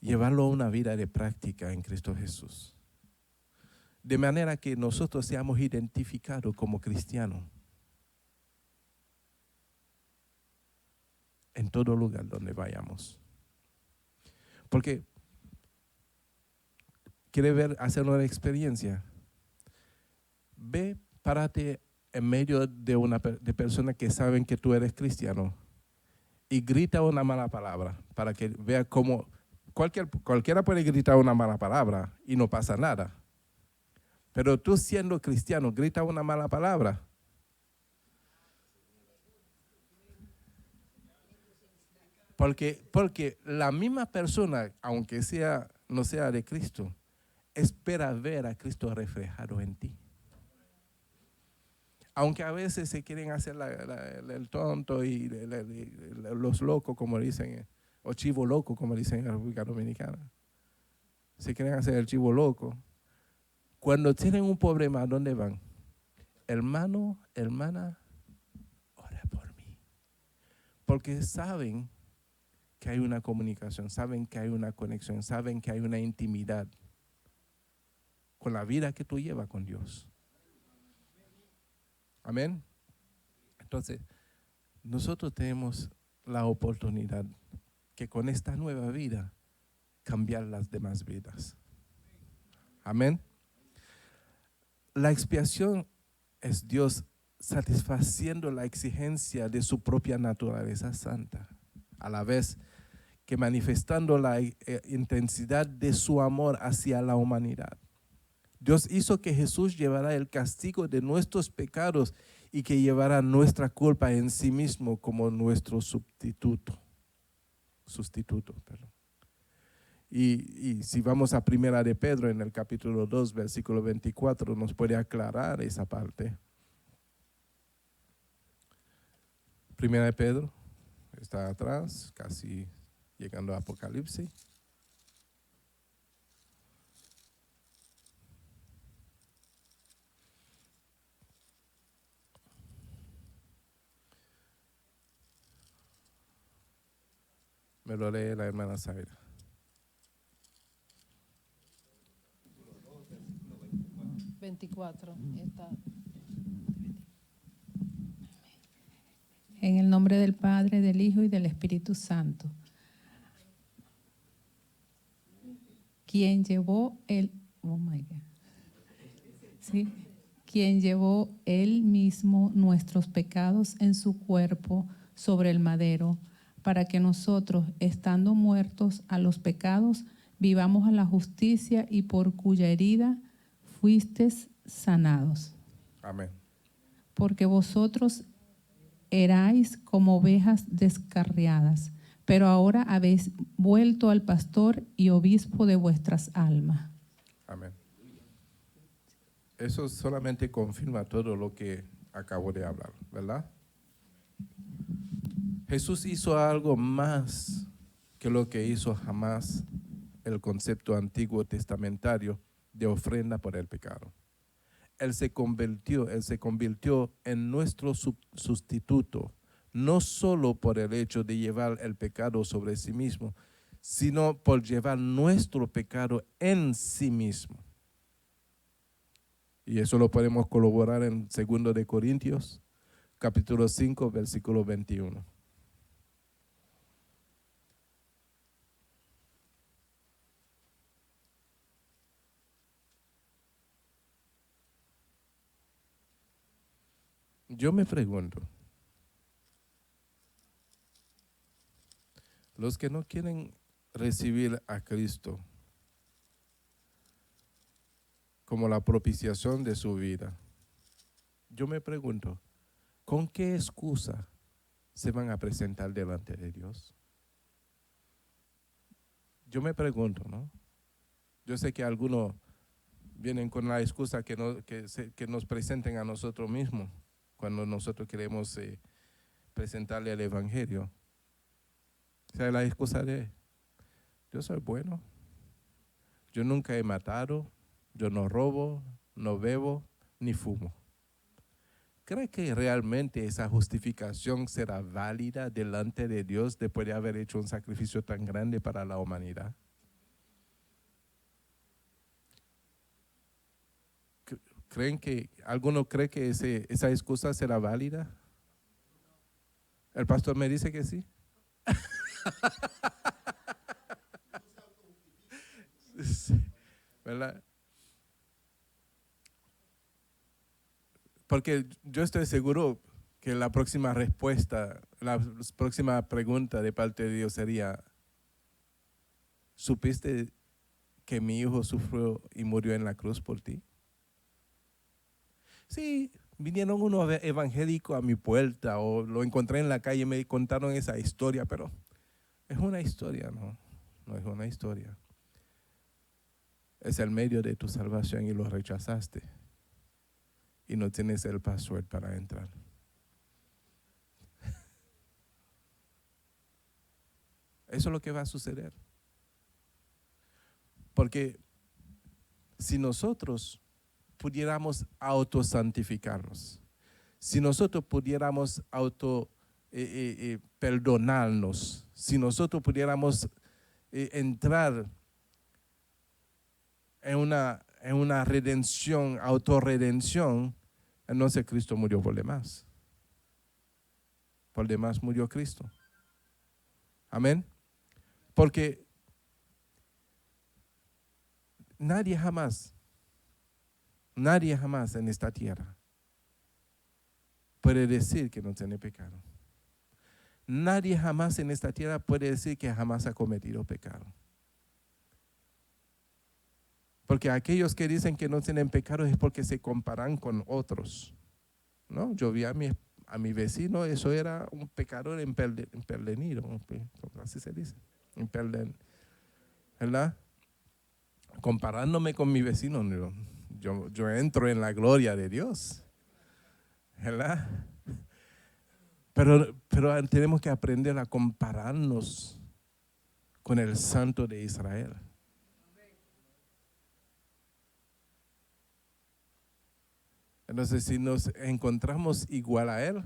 llevarlo a una vida de práctica en Cristo Jesús, de manera que nosotros seamos identificados como cristianos en todo lugar donde vayamos. Porque quiere ver, hacer una experiencia. Ve, párate en medio de personas que saben que tú eres cristiano y grita una mala palabra para que vea cómo cualquiera puede gritar una mala palabra y no pasa nada. Pero tú siendo cristiano, grita una mala palabra. Porque la misma persona, aunque no sea de Cristo, espera ver a Cristo reflejado en ti. Aunque a veces se quieren hacer el tonto y los locos, como dicen, o chivo loco, como dicen en la República Dominicana. Se quieren hacer el chivo loco. Cuando tienen un problema, ¿a dónde van? Hermano, hermana, ora por mí. Porque saben que hay una comunicación, saben que hay una conexión, saben que hay una intimidad con la vida que tú llevas con Dios. Amén. Entonces, nosotros tenemos la oportunidad que con esta nueva vida cambiar las demás vidas. Amén. La expiación es Dios satisfaciendo la exigencia de su propia naturaleza santa, a la vez que manifestando la intensidad de su amor hacia la humanidad. Dios hizo que Jesús llevara el castigo de nuestros pecados y que llevara nuestra culpa en sí mismo como nuestro sustituto. Y si vamos a Primera de Pedro en el capítulo 2, versículo 24, nos puede aclarar esa parte. Primera de Pedro está atrás, casi llegando a Apocalipsis. Me lo lee la hermana Zaira. En el nombre del Padre, del Hijo y del Espíritu Santo. Quien llevó quien llevó él mismo nuestros pecados en su cuerpo sobre el madero, para que nosotros, estando muertos a los pecados, vivamos a la justicia, y por cuya herida fuisteis sanados. Amén. Porque vosotros erais como ovejas descarriadas, pero ahora habéis vuelto al pastor y obispo de vuestras almas. Amén. Eso solamente confirma todo lo que acabo de hablar, ¿verdad? Jesús hizo algo más que lo que hizo jamás el concepto antiguo testamentario de ofrenda por el pecado. Él se convirtió en nuestro sustituto, no solo por el hecho de llevar el pecado sobre sí mismo, sino por llevar nuestro pecado en sí mismo. Y eso lo podemos corroborar en 2 de Corintios, capítulo 5, versículo 21. Yo me pregunto, los que no quieren recibir a Cristo, como la propiciación de su vida. Yo me pregunto, ¿con qué excusa se van a presentar delante de Dios? Yo me pregunto, ¿no? Yo sé que algunos vienen con la excusa que nos presenten a nosotros mismos cuando nosotros queremos presentarle el Evangelio. O sea, la excusa de, yo soy bueno, yo nunca he matado, yo no robo, no bebo, ni fumo. ¿Cree que realmente esa justificación será válida delante de Dios después de haber hecho un sacrificio tan grande para la humanidad? ¿Alguno cree que esa excusa será válida? El pastor me dice que sí. ¿Verdad? Porque yo estoy seguro que la próxima respuesta, la próxima pregunta de parte de Dios sería, ¿supiste que mi hijo sufrió y murió en la cruz por ti? Sí, vinieron unos evangélicos a mi puerta o lo encontré en la calle y me contaron esa historia, pero es una historia, ¿no? No es una historia. Es el medio de tu salvación y lo rechazaste. Y no tienes el password para entrar. Eso es lo que va a suceder. Porque si nosotros pudiéramos autosantificarnos, si nosotros pudiéramos perdonarnos, si nosotros pudiéramos entrar en una redención, autorredención, entonces Cristo murió por demás. Por demás murió Cristo. Amén. Porque nadie jamás en esta tierra puede decir que no tiene pecado. Nadie jamás en esta tierra puede decir que jamás ha cometido pecado. Porque aquellos que dicen que no tienen pecado es porque se comparan con otros. ¿No? Yo vi a mi vecino, eso era un pecador empedernido, así se dice, ¿verdad? Comparándome con mi vecino, yo entro en la gloria de Dios, ¿verdad? Pero tenemos que aprender a compararnos con el Santo de Israel. Entonces, si nos encontramos igual a Él,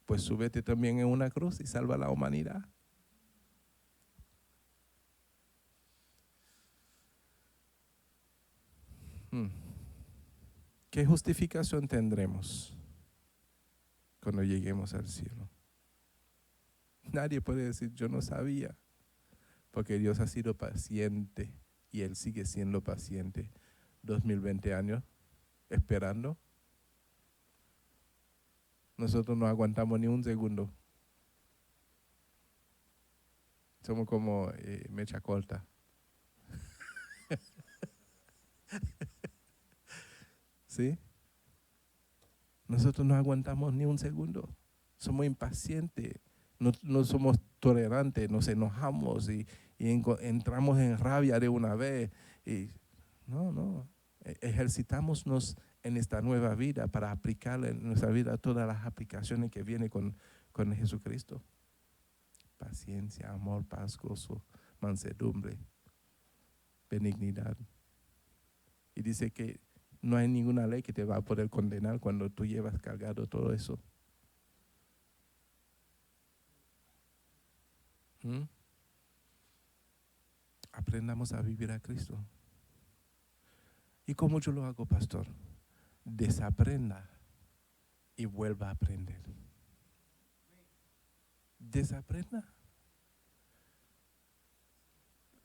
pues súbete también en una cruz y salva a la humanidad. ¿Qué justificación tendremos cuando lleguemos al cielo? Nadie puede decir, yo no sabía, porque Dios ha sido paciente y Él sigue siendo paciente. 2020 años esperando. Nosotros no aguantamos ni un segundo. Somos como mecha corta. ¿Sí? Nosotros no aguantamos ni un segundo. Somos impacientes. No somos tolerantes. Nos enojamos y entramos en rabia de una vez. Y no. Ejercitámonos en esta nueva vida para aplicar en nuestra vida todas las aplicaciones que vienen con Jesucristo. Paciencia, amor, paz, gozo, mansedumbre, benignidad. Y dice que no hay ninguna ley que te va a poder condenar cuando tú llevas cargado todo eso. Aprendamos a vivir a Cristo. ¿Y cómo yo lo hago, pastor? Desaprenda y vuelva a aprender. Desaprenda.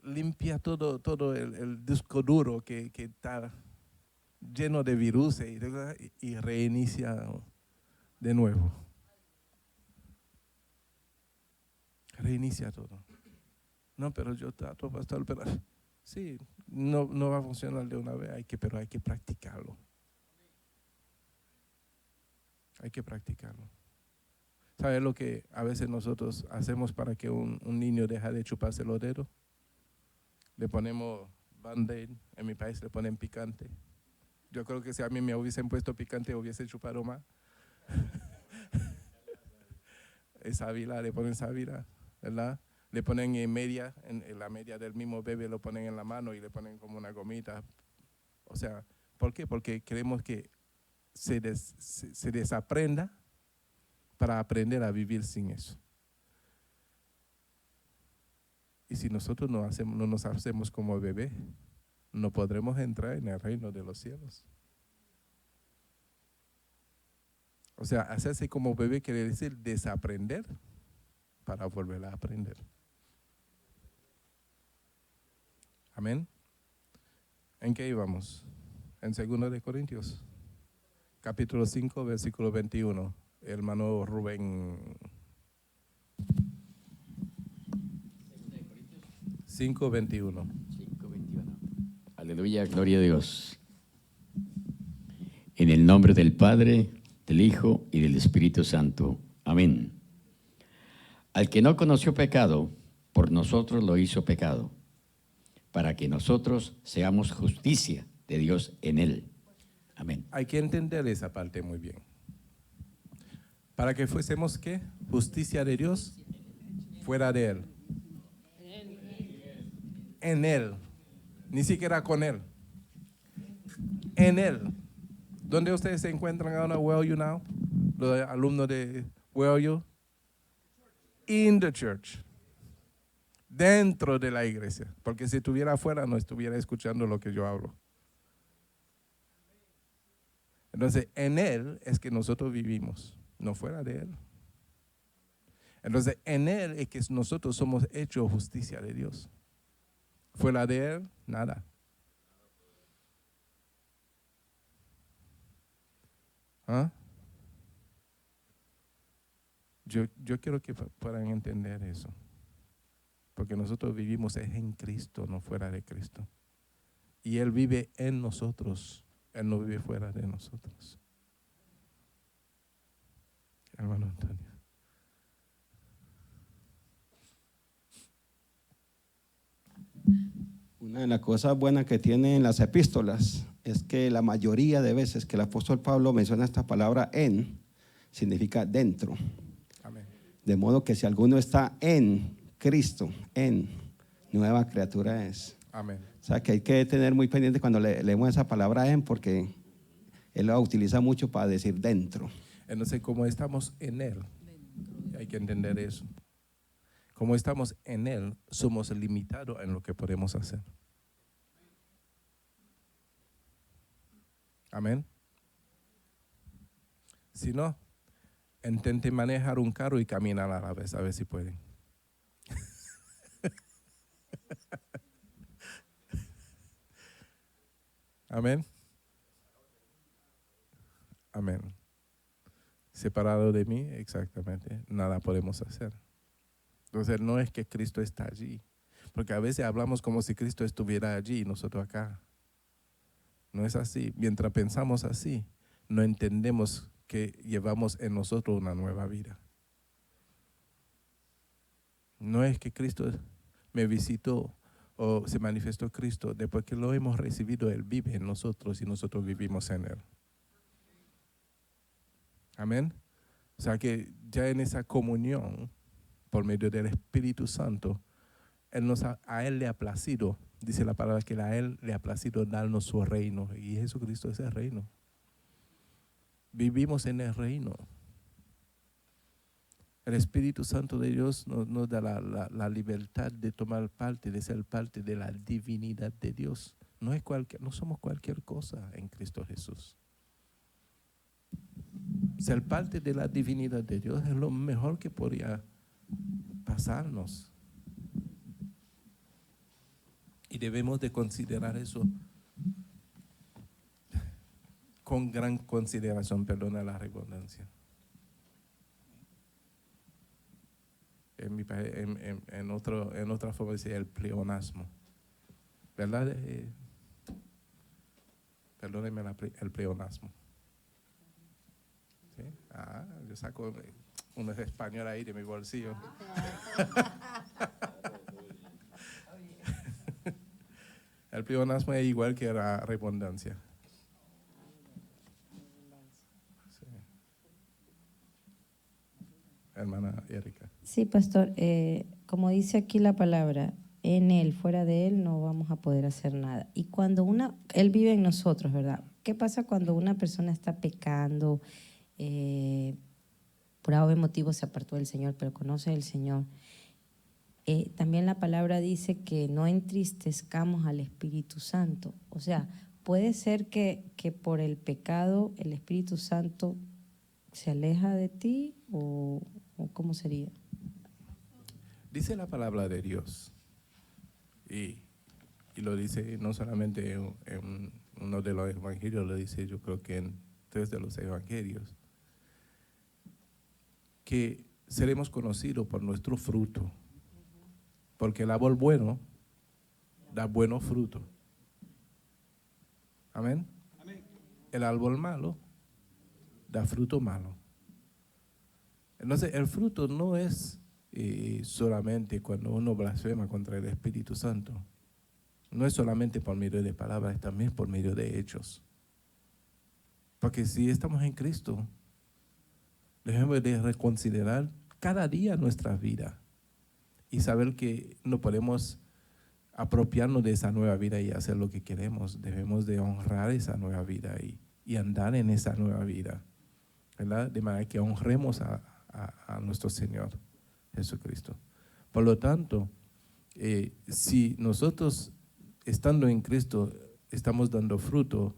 Limpia todo el disco duro que está lleno de virus y reinicia de nuevo. Reinicia todo. No, pero yo trato, pastor, pero Sí, no va a funcionar de una vez, pero hay que practicarlo. Hay que practicarlo. ¿Sabes lo que a veces nosotros hacemos para que un niño deje de chuparse los dedos? Le ponemos Band-Aid, en mi país le ponen picante. Yo creo que si a mí me hubiesen puesto picante hubiese chupado más. Sábila, le ponen sábila, ¿verdad? Le ponen en la media del mismo bebé, lo ponen en la mano y le ponen como una gomita. O sea, ¿por qué? Porque queremos que se desaprenda para aprender a vivir sin eso. Y si nosotros no nos hacemos como bebé, no podremos entrar en el reino de los cielos. O sea, hacerse como bebé quiere decir desaprender para volver a aprender. Amén. ¿En qué íbamos? En 2 de Corintios, capítulo 5, versículo 21. Hermano Rubén. 5:21. 5:21. Aleluya, gloria a Dios. En el nombre del Padre, del Hijo y del Espíritu Santo. Amén. Al que no conoció pecado, por nosotros lo hizo pecado, para que nosotros seamos justicia de Dios en él. Amén. Hay que entender esa parte muy bien. Para que fuésemos, ¿qué? Justicia de Dios fuera de Él. En Él. Ni siquiera con Él. En Él. ¿Dónde ustedes se encuentran ahora? Where are you now? Los alumnos de where are you? In the church. Dentro de la iglesia. Porque si estuviera afuera no estuviera escuchando lo que yo hablo. Entonces, en Él es que nosotros vivimos, no fuera de Él. Entonces, en Él es que nosotros somos hechos justicia de Dios. Fuera de Él, nada. ¿Ah? Yo quiero que puedan entender eso. Porque nosotros vivimos en Cristo, no fuera de Cristo. Y Él vive en nosotros. Él no vive fuera de nosotros. Hermano Antonio. Una de las cosas buenas que tienen las epístolas es que la mayoría de veces que el apóstol Pablo menciona esta palabra en, significa dentro. Amén. De modo que si alguno está en Cristo, en, nueva criatura es. Amén. O sea que hay que tener muy pendiente cuando leemos esa palabra en, porque él la utiliza mucho para decir dentro. Entonces, como estamos en Él, hay que entender eso. Como estamos en Él, somos limitados en lo que podemos hacer. Amén. Si no, intenten manejar un carro y caminar a la vez, a ver si pueden. Amén. Amén. Separado de mí, exactamente, nada podemos hacer. Entonces no es que Cristo está allí, porque a veces hablamos como si Cristo estuviera allí y nosotros acá. No es así. Mientras pensamos así, no entendemos que llevamos en nosotros una nueva vida. No es que Cristo me visitó o se manifestó Cristo. Después que lo hemos recibido, Él vive en nosotros y nosotros vivimos en Él. Amén. O sea que ya en esa comunión, por medio del Espíritu Santo, a Él le ha placido, dice la palabra que a Él le ha placido darnos su reino. Y Jesucristo es el reino. Vivimos en el reino. El Espíritu Santo de Dios nos da la libertad de tomar parte, de ser parte de la divinidad de Dios. No somos cualquier cosa en Cristo Jesús. Ser parte de la divinidad de Dios es lo mejor que podría pasarnos. Y debemos de considerar eso con gran consideración, perdona la redundancia. En otra forma dice el pleonasmo. ¿verdad? Perdónenme el pleonasmo. ¿Sí? Yo saco unos español ahí de mi bolsillo. El pleonasmo es igual que la redundancia. Sí. Hermana Erika. Sí, pastor, como dice aquí la palabra, en Él, fuera de Él, no vamos a poder hacer nada. Y cuando Él vive en nosotros, ¿verdad? ¿Qué pasa cuando una persona está pecando, por algún motivo se apartó del Señor, pero conoce al Señor? También la palabra dice que no entristezcamos al Espíritu Santo. O sea, puede ser que por el pecado el Espíritu Santo se aleja de ti, o ¿cómo sería? Dice la palabra de Dios, y lo dice no solamente en uno de los evangelios, lo dice yo creo que en 3 de los evangelios, que seremos conocidos por nuestro fruto, porque el árbol bueno da buenos frutos. Amén. El árbol malo da fruto malo. Entonces el fruto no es solamente cuando uno blasfema contra el Espíritu Santo. No es solamente por medio de palabras, es también por medio de hechos. Porque si estamos en Cristo, debemos de reconsiderar cada día nuestra vida y saber que no podemos apropiarnos de esa nueva vida y hacer lo que queremos. Debemos de honrar esa nueva vida y andar en esa nueva vida, ¿verdad? De manera que honremos a nuestro Señor Jesucristo. Por lo tanto, si nosotros estando en Cristo estamos dando fruto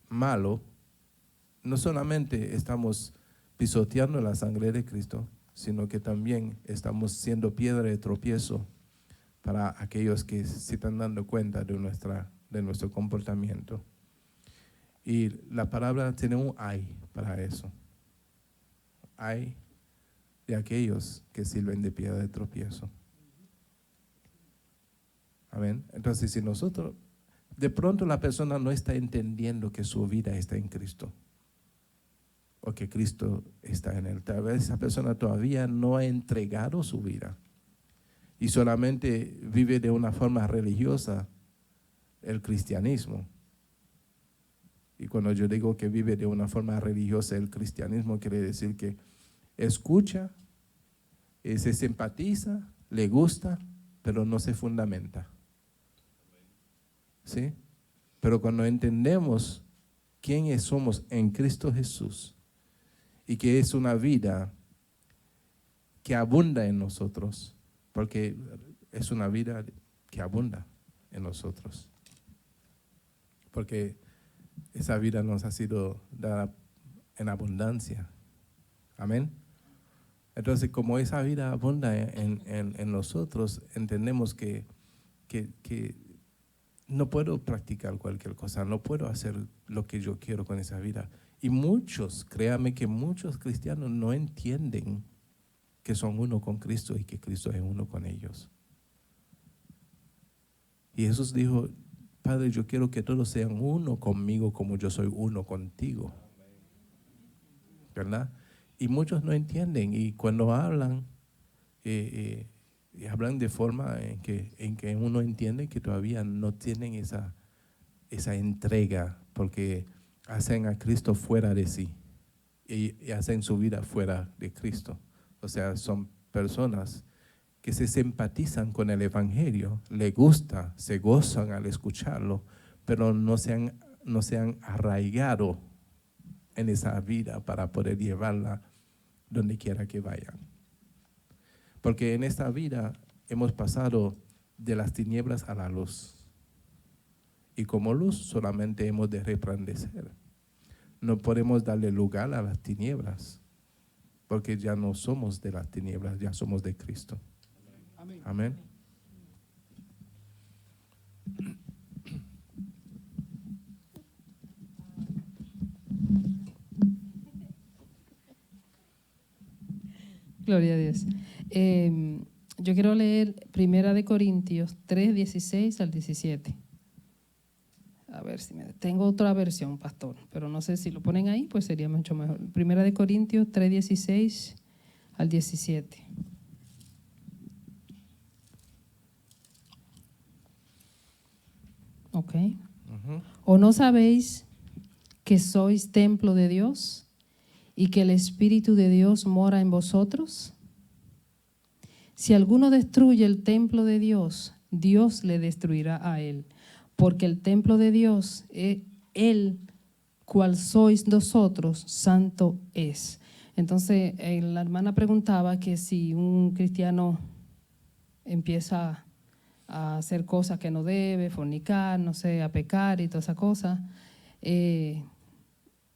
malo, no solamente estamos pisoteando la sangre de Cristo, sino que también estamos siendo piedra de tropiezo para aquellos que se están dando cuenta de nuestro comportamiento. Y la palabra tiene un ay para eso. Ay de aquellos que sirven de piedra de tropiezo. Amén. Entonces, si nosotros, de pronto la persona no está entendiendo que su vida está en Cristo, o que Cristo está en él. Tal vez esa persona todavía no ha entregado su vida y solamente vive de una forma religiosa el cristianismo. Y cuando yo digo que vive de una forma religiosa el cristianismo, quiere decir que escucha, se simpatiza, le gusta, pero no se fundamenta. ¿Sí? Pero cuando entendemos quiénes somos en Cristo Jesús y que es una vida que abunda en nosotros, porque es una vida que abunda en nosotros, porque esa vida nos ha sido dada en abundancia. Amén. Entonces, como esa vida abunda en nosotros, entendemos que no puedo practicar cualquier cosa, no puedo hacer lo que yo quiero con esa vida. Y muchos, créame que muchos cristianos no entienden que son uno con Cristo y que Cristo es uno con ellos. Y Jesús dijo, Padre, yo quiero que todos sean uno conmigo como yo soy uno contigo. ¿Verdad? Y muchos no entienden, y cuando hablan, hablan de forma en que uno entiende que todavía no tienen esa entrega, porque hacen a Cristo fuera de sí y hacen su vida fuera de Cristo. O sea, son personas que se simpatizan con el Evangelio, les gusta, se gozan al escucharlo, pero no se han arraigado en esa vida para poder llevarla donde quiera que vayan. Porque en esta vida hemos pasado de las tinieblas a la luz. Y como luz solamente hemos de resplandecer. No podemos darle lugar a las tinieblas, porque ya no somos de las tinieblas, ya somos de Cristo. Amén. Amén. Gloria a Dios. Yo quiero leer Primera de Corintios 3, 16 al 17. A ver si tengo otra versión, pastor, pero no sé si lo ponen ahí, pues sería mucho mejor. Primera de Corintios 3, 16 al 17. Ok. ¿O no sabéis que sois templo de Dios y que el Espíritu de Dios mora en vosotros? Si alguno destruye el templo de Dios, Dios le destruirá a él, porque el templo de Dios, él, cual sois vosotros, santo es. Entonces, la hermana preguntaba que si un cristiano empieza a hacer cosas que no debe, fornicar, no sé, a pecar y todas esas cosas,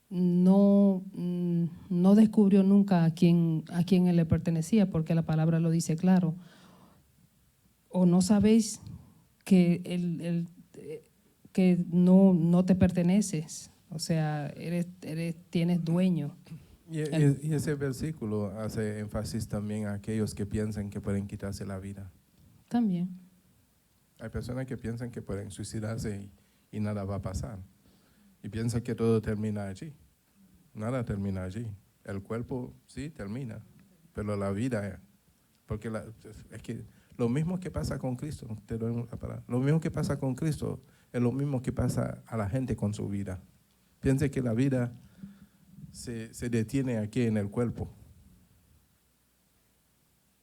no descubrió nunca a quién él le pertenecía, porque la palabra lo dice claro. ¿O no sabéis que, que no te perteneces? O sea, tienes dueño. Y ese versículo hace énfasis también a aquellos que piensan que pueden quitarse la vida. También. Hay personas que piensan que pueden suicidarse y nada va a pasar. Y piensan que todo termina allí. Nada termina allí. El cuerpo sí termina, pero la vida, porque es que lo mismo que pasa con Cristo, te doy una palabra, lo mismo que pasa con Cristo es lo mismo que pasa a la gente con su vida. Piensa que la vida se detiene aquí en el cuerpo,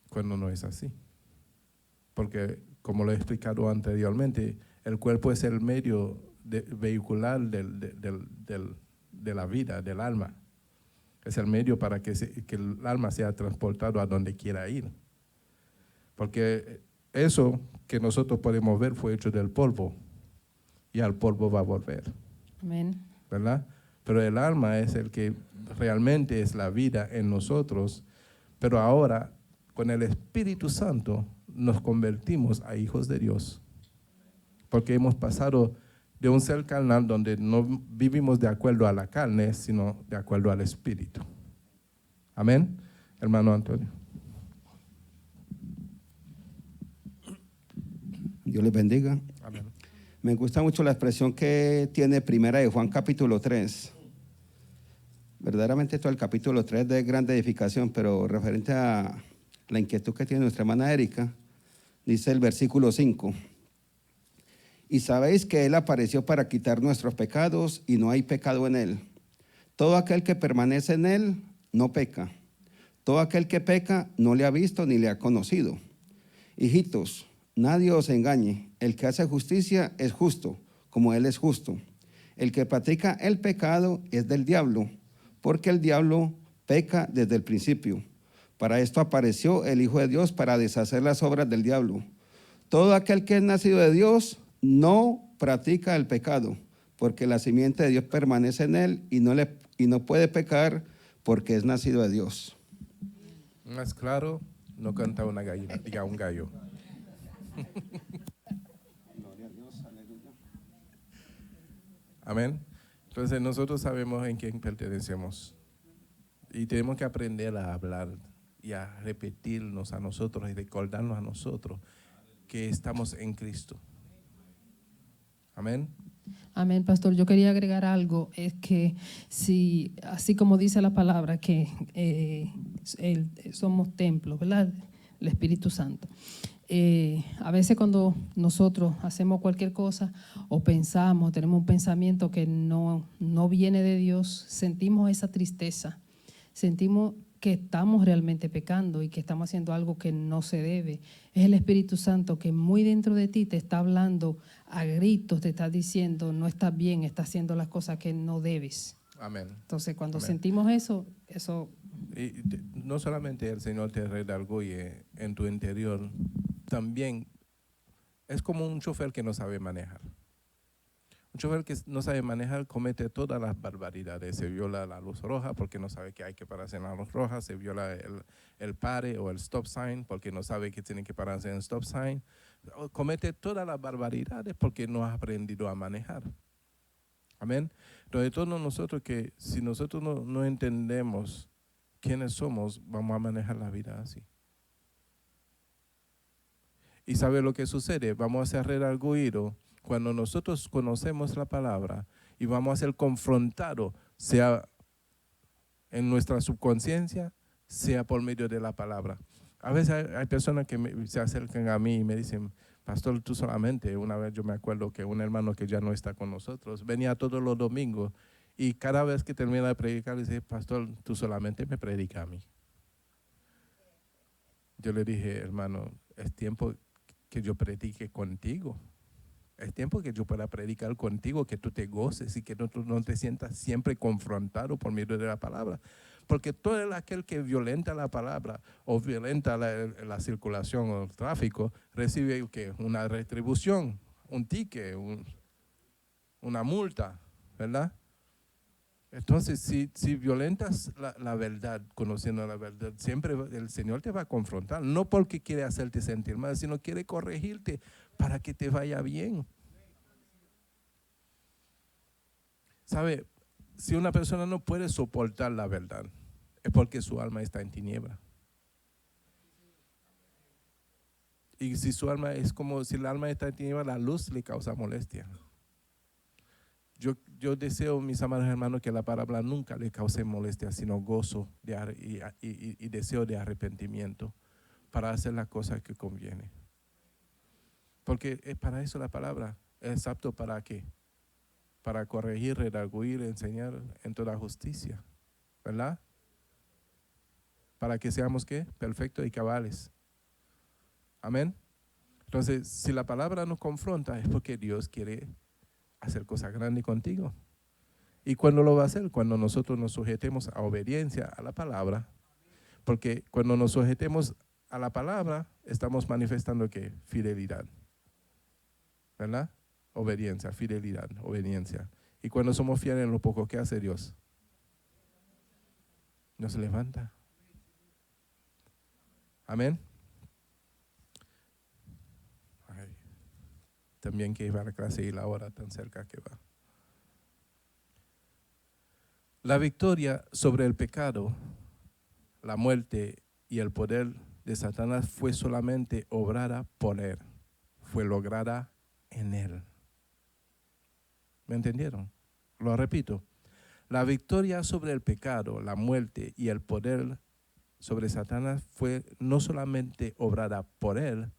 cuando no es así. Porque, como lo he explicado anteriormente, el cuerpo es el medio vehicular de la vida, del alma. Es el medio para que el alma sea transportado a donde quiera ir. Porque eso que nosotros podemos ver fue hecho del polvo, y al polvo va a volver. Amén. ¿Verdad? Pero el alma es el que realmente es la vida en nosotros, pero ahora con el Espíritu Santo nos convertimos a hijos de Dios, porque hemos pasado de un ser carnal donde no vivimos de acuerdo a la carne, sino de acuerdo al Espíritu. Amén, hermano Antonio. Dios les bendiga. Amén. Me gusta mucho la expresión que tiene Primera de Juan capítulo 3. Verdaderamente todo el capítulo 3 de grande edificación, pero referente a la inquietud que tiene nuestra hermana Erika, dice el versículo 5. Y sabéis que Él apareció para quitar nuestros pecados y no hay pecado en Él. Todo aquel que permanece en Él no peca. Todo aquel que peca no le ha visto ni le ha conocido. Hijitos, nadie os engañe. El que hace justicia es justo, como Él es justo. El que practica el pecado es del diablo, porque el diablo peca desde el principio. Para esto apareció el Hijo de Dios, para deshacer las obras del diablo. Todo aquel que es nacido de Dios no practica el pecado, porque la simiente de Dios permanece en él y no puede pecar porque es nacido de Dios. Más claro, no canta una gallina, diga un gallo. Amén. Entonces nosotros sabemos en quién pertenecemos y tenemos que aprender a hablar y a repetirnos a nosotros y recordarnos a nosotros que estamos en Cristo. Amén. Amén, pastor. Yo quería agregar algo, es que si, así como dice la palabra, que somos templos, ¿verdad? El Espíritu Santo. A veces cuando nosotros hacemos cualquier cosa o pensamos, tenemos un pensamiento que no viene de Dios, sentimos esa tristeza, sentimos que estamos realmente pecando y que estamos haciendo algo que no se debe. Es el Espíritu Santo que muy dentro de ti te está hablando a gritos, te está diciendo, no estás bien, estás haciendo las cosas que no debes. Amén. Entonces, cuando Amén. sentimos eso... Y no solamente el Señor te redarguye en tu interior, también es como un chofer que no sabe manejar. Un chofer que no sabe manejar comete todas las barbaridades. Se viola la luz roja porque no sabe que hay que pararse en la luz roja. Se viola el pare o el stop sign porque no sabe que tiene que pararse en el stop sign. Comete todas las barbaridades porque no ha aprendido a manejar. Amén. Entonces todos nosotros que si nosotros no entendemos quiénes somos, vamos a manejar la vida así. ¿Y sabe lo que sucede? Vamos a ser redarguidos cuando nosotros conocemos la palabra y vamos a ser confrontados, sea en nuestra subconsciencia, sea por medio de la palabra. A veces hay personas que se acercan a mí y me dicen, pastor, tú solamente. Una vez yo me acuerdo que un hermano que ya no está con nosotros venía todos los domingos y cada vez que termina de predicar dice, pastor, tú solamente me predicas a mí. Yo le dije, hermano, es tiempo que yo predique contigo. Es tiempo que yo pueda predicar contigo, que tú te goces y que tú no te sientas siempre confrontado por medio de la palabra. Porque todo aquel que violenta la palabra o violenta la circulación o el tráfico recibe ¿qué? Una retribución, un ticket, una multa, ¿verdad? Entonces, si violentas la verdad, conociendo la verdad, siempre el Señor te va a confrontar. No porque quiere hacerte sentir mal, sino quiere corregirte para que te vaya bien. ¿Sabe? Si una persona no puede soportar la verdad, es porque su alma está en tiniebla. Y si su alma es como si el alma está en tiniebla, la luz le causa molestia. Yo deseo, mis amados hermanos, que la palabra nunca le cause molestia, sino gozo y deseo de arrepentimiento para hacer las cosas que conviene. Porque es para eso la palabra. ¿Es apto para qué? Para corregir, redarguir, enseñar en toda justicia, ¿verdad? Para que seamos ¿qué? Perfectos y cabales. Amén. Entonces, si la palabra nos confronta es porque Dios quiere hacer cosas grandes contigo. ¿Y cuándo lo va a hacer? Cuando nosotros nos sujetemos a obediencia a la palabra. Porque cuando nos sujetemos a la palabra, estamos manifestando ¿qué? Fidelidad. ¿Verdad? Obediencia, fidelidad, obediencia. Y cuando somos fieles en lo poco, ¿qué hace Dios? Nos levanta. Amén. Ay, también que iba a la clase y la hora tan cerca que va. La victoria sobre el pecado, la muerte y el poder de Satanás fue solamente obrada por él. Fue lograda en él. ¿Me entendieron? Lo repito. La victoria sobre el pecado, la muerte y el poder sobre Satanás fue no solamente obrada por él,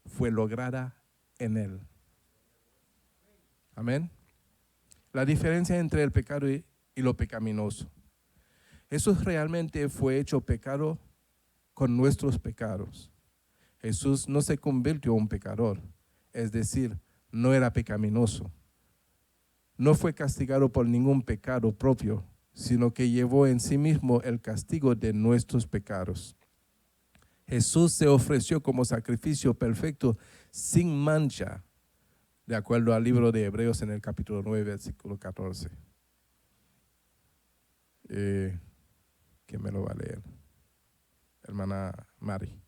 fue lograda en él. Amén. La diferencia entre el pecado y lo pecaminoso. Jesús realmente fue hecho pecado con nuestros pecados. Jesús no se convirtió en un pecador, es decir, no era pecaminoso. No fue castigado por ningún pecado propio, sino que llevó en sí mismo el castigo de nuestros pecados. Jesús se ofreció como sacrificio perfecto, sin mancha, de acuerdo al libro de Hebreos en el capítulo 9, versículo 14. ¿Quién me lo va a leer? Hermana Mari.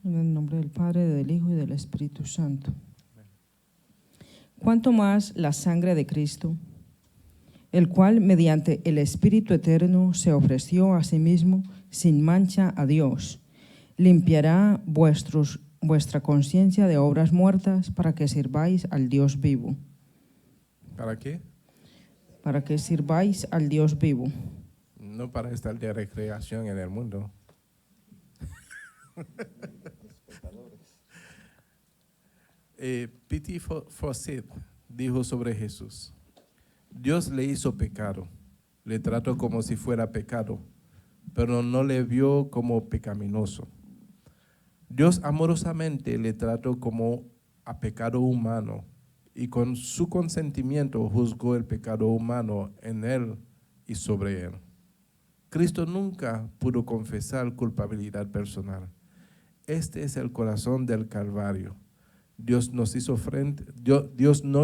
En el nombre del Padre, del Hijo y del Espíritu Santo. Cuanto más la sangre de Cristo, el cual mediante el Espíritu Eterno se ofreció a sí mismo sin mancha a Dios, limpiará vuestra conciencia de obras muertas para que sirváis al Dios vivo. ¿Para qué? Para que sirváis al Dios vivo. No para estar de recreación en el mundo. P.T. Fawcett dijo sobre Jesús: Dios le hizo pecado, le trató como si fuera pecado, pero no le vio como pecaminoso. Dios amorosamente le trató como a pecado humano y con su consentimiento juzgó el pecado humano en él y sobre él. Cristo nunca pudo confesar culpabilidad personal. Este es el corazón del Calvario. Dios no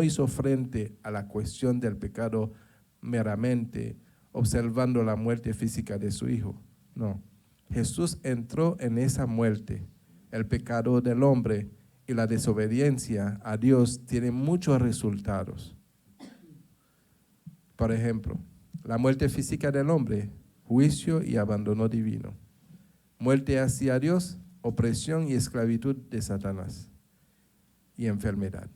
hizo frente a la cuestión del pecado meramente observando la muerte física de su Hijo. No, Jesús entró en esa muerte, El pecado del hombre y la desobediencia a Dios tienen muchos resultados. Por ejemplo, la muerte física del hombre, juicio y abandono divino. Muerte hacia Dios, opresión y esclavitud de Satanás y enfermedad.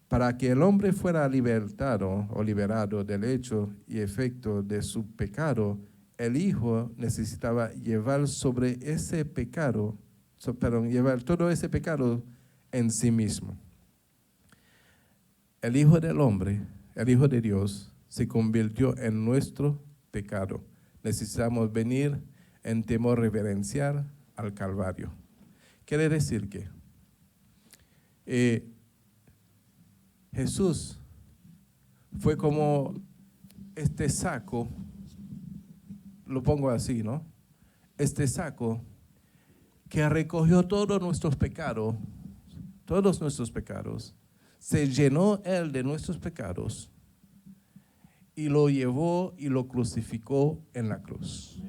Para que el hombre fuera libertado o liberado del hecho y efecto de su pecado, el Hijo necesitaba llevar sobre ese pecado, llevar todo ese pecado en sí mismo. El Hijo del hombre, el Hijo de Dios, se convirtió en nuestro pecado. Necesitamos venir en temor reverencial al Calvario. Quiere decir que Jesús fue como este saco, lo pongo así, ¿no? Este saco que recogió todos nuestros pecados, se llenó Él de nuestros pecados y lo llevó y lo crucificó en la cruz.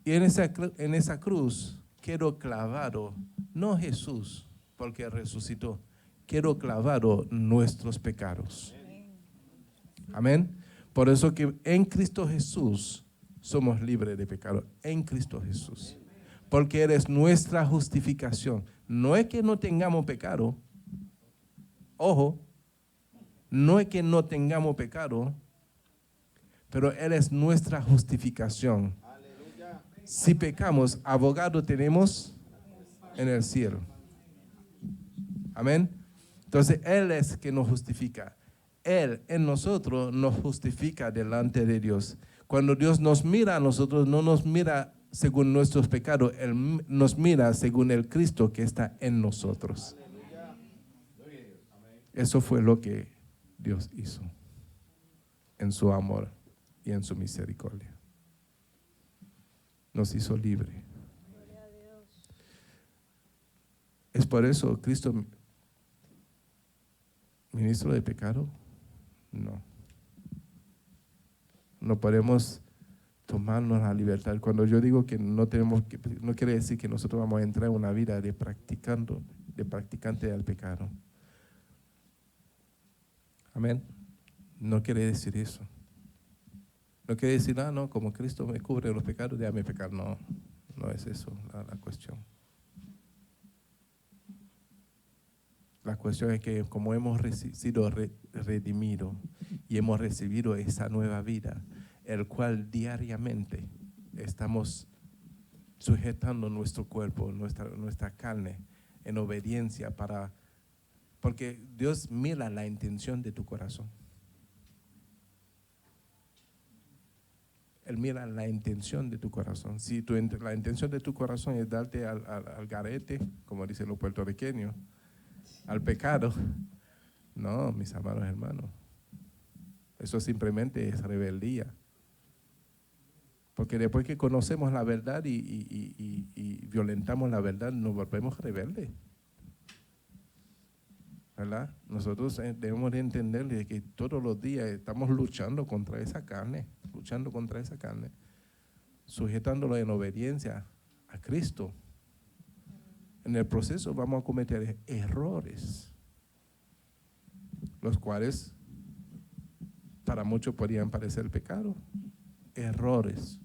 Y en esa cruz quedó clavado, no Jesús, porque resucitó, quedó clavado nuestros pecados. Amén. Por eso que en Cristo Jesús somos libres de pecado, en Cristo Jesús. Porque Él es nuestra justificación. No es que no tengamos pecado, ojo, no es que no tengamos pecado, pero Él es nuestra justificación. Si pecamos, abogado tenemos en el cielo. Amén. Entonces, Él es que nos justifica. Él en nosotros nos justifica delante de Dios. Cuando Dios nos mira a nosotros, no nos mira según nuestros pecados, Él nos mira según el Cristo que está en nosotros. Eso fue lo que Dios hizo en su amor y en su misericordia. Nos hizo libre. Es por eso Cristo, ministro de pecado, no. No podemos tomarnos la libertad. Cuando yo digo que no tenemos que, no quiere decir que nosotros vamos a entrar en una vida de practicante del pecado. Amén. No quiere decir eso. No quiere decir, no, como Cristo me cubre los pecados, déjame pecar. No, no es eso la cuestión. La cuestión es que como hemos sido redimidos y hemos recibido esa nueva vida, el cual diariamente estamos sujetando nuestro cuerpo, nuestra carne en obediencia porque Dios mira la intención de tu corazón. Él mira la intención de tu corazón. Si la intención de tu corazón es darte al garete, como dicen los puertorriqueños, al pecado, no, mis amados hermanos, eso simplemente es rebeldía. Porque después que conocemos la verdad y violentamos la verdad, nos volvemos rebeldes. ¿Verdad? Nosotros debemos de entender de que todos los días estamos luchando contra esa carne, sujetándolo en obediencia a Cristo. En el proceso vamos a cometer errores, los cuales para muchos podrían parecer pecado, errores,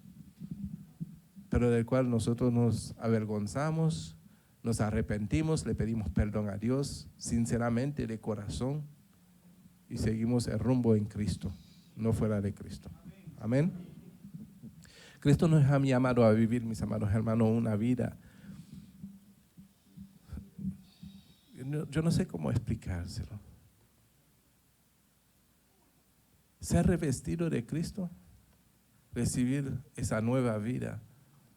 pero del cual nosotros nos avergonzamos, nos arrepentimos, le pedimos perdón a Dios sinceramente de corazón y seguimos el rumbo en Cristo, no fuera de Cristo. Amén. Cristo nos ha llamado a vivir, mis amados hermanos, una vida. Yo no sé cómo explicárselo. Ser revestido de Cristo, recibir esa nueva vida,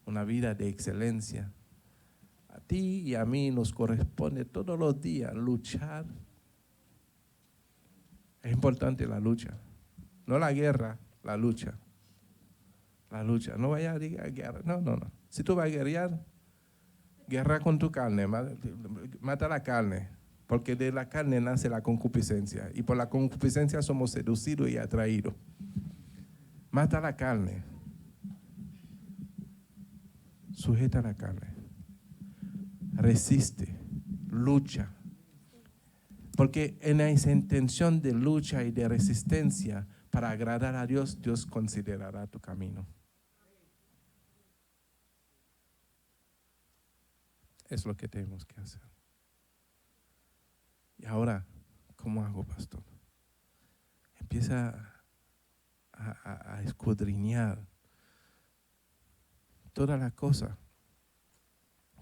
una vida de excelencia. A ti y a mí nos corresponde todos los días luchar. Es importante la lucha, no la guerra, la lucha. La lucha, no vaya a guerra, no. Si tú vas a guerrear, guerra con tu carne, mata la carne, porque de la carne nace la concupiscencia, y por la concupiscencia somos seducidos y atraídos. Mata la carne, sujeta la carne. resiste, lucha. Porque en esa intención de lucha y de resistencia para agradar a Dios, Dios considerará tu camino. Es lo que tenemos que hacer. Y ahora, ¿cómo hago, pastor? Empieza a escudriñar toda la cosa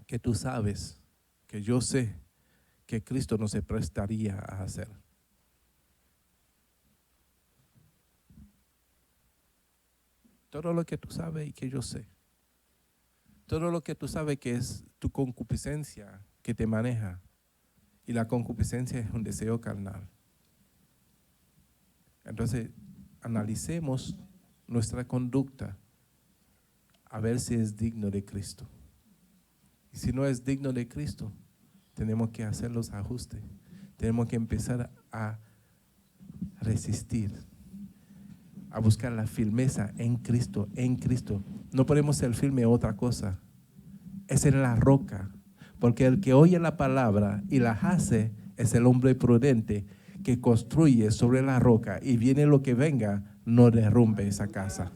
que tú sabes, que yo sé, que Cristo no se prestaría a hacer. Todo lo que tú sabes y que yo sé. Todo lo que tú sabes que es tu concupiscencia que te maneja. Y la concupiscencia es un deseo carnal. Entonces, analicemos nuestra conducta a ver si es digno de Cristo. Y si no es digno de Cristo, tenemos que hacer los ajustes. Tenemos que empezar a resistir, a buscar la firmeza en Cristo, en Cristo. No podemos ser firmes en otra cosa. Es en la roca. Porque el que oye la palabra y la hace es el hombre prudente que construye sobre la roca y viene lo que venga, no derrumbe esa casa.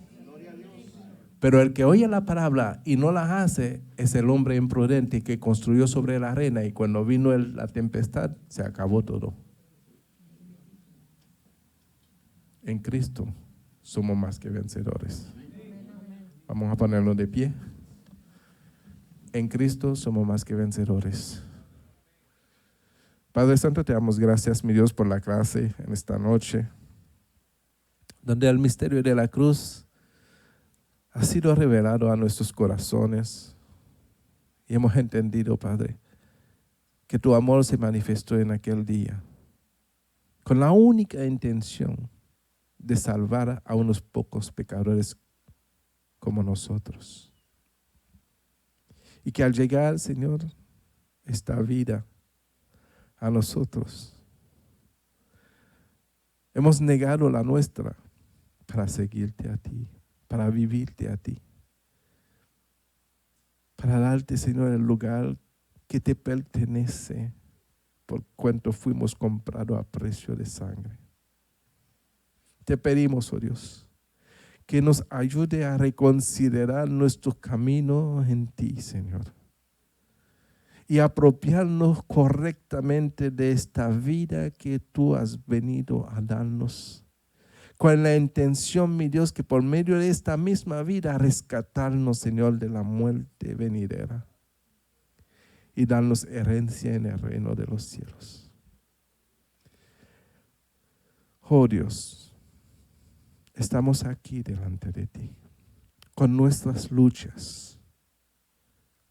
Pero el que oye la palabra y no la hace es el hombre imprudente que construyó sobre la arena y cuando vino la tempestad se acabó todo. En Cristo somos más que vencedores. Vamos a ponernos de pie. En Cristo somos más que vencedores. Padre Santo, te damos gracias, mi Dios, por la clase en esta noche, donde el misterio de la cruz ha sido revelado a nuestros corazones y hemos entendido, Padre, que tu amor se manifestó en aquel día con la única intención de salvar a unos pocos pecadores como nosotros. Y que al llegar, Señor, esta vida a nosotros, hemos negado la nuestra para seguirte a ti, para vivirte a ti, para darte, Señor, el lugar que te pertenece por cuanto fuimos comprados a precio de sangre. Te pedimos, oh Dios, que nos ayude a reconsiderar nuestro camino en ti, Señor, y apropiarnos correctamente de esta vida que tú has venido a darnos, con la intención, mi Dios, que por medio de esta misma vida rescatarnos, Señor, de la muerte venidera y darnos herencia en el reino de los cielos. Oh Dios, estamos aquí delante de ti, con nuestras luchas.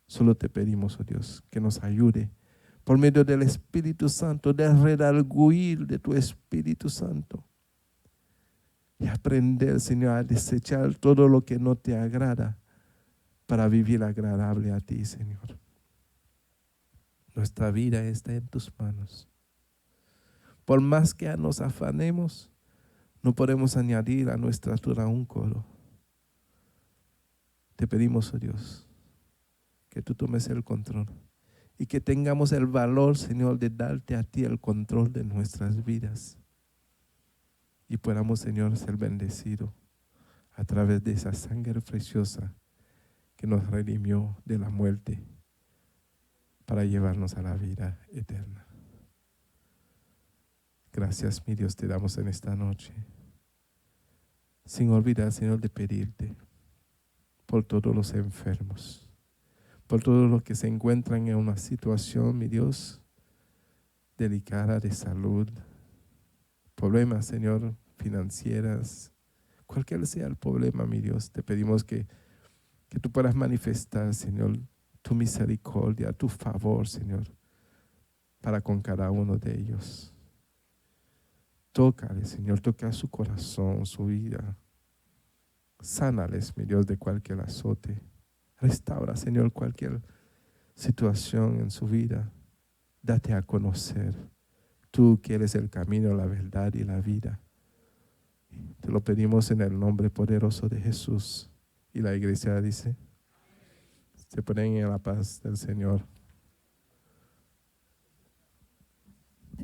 Solo te pedimos, oh Dios, que nos ayude por medio del Espíritu Santo, del redarguir de tu Espíritu Santo. Y aprender, Señor, a desechar todo lo que no te agrada para vivir agradable a ti, Señor. Nuestra vida está en tus manos. Por más que nos afanemos, no podemos añadir a nuestra altura un coro. Te pedimos, oh Dios, que tú tomes el control y que tengamos el valor, Señor, de darte a ti el control de nuestras vidas. Y podamos, Señor, ser bendecidos a través de esa sangre preciosa que nos redimió de la muerte para llevarnos a la vida eterna. Gracias, mi Dios, te damos en esta noche. Sin olvidar, Señor, de pedirte por todos los enfermos, por todos los que se encuentran en una situación, mi Dios, delicada de salud, problemas, Señor, financieras, cualquier sea el problema, mi Dios, te pedimos que tú puedas manifestar, Señor, tu misericordia, tu favor, Señor, para con cada uno de ellos. Tócale, Señor, toca su corazón, su vida. Sánales, mi Dios, de cualquier azote. Restaura, Señor, cualquier situación en su vida. Date a conocer. Tú que eres el camino, la verdad y la vida. Te lo pedimos en el nombre poderoso de Jesús. Y la iglesia dice, se ponen en la paz del Señor.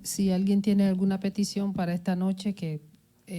Si alguien tiene alguna petición para esta noche, que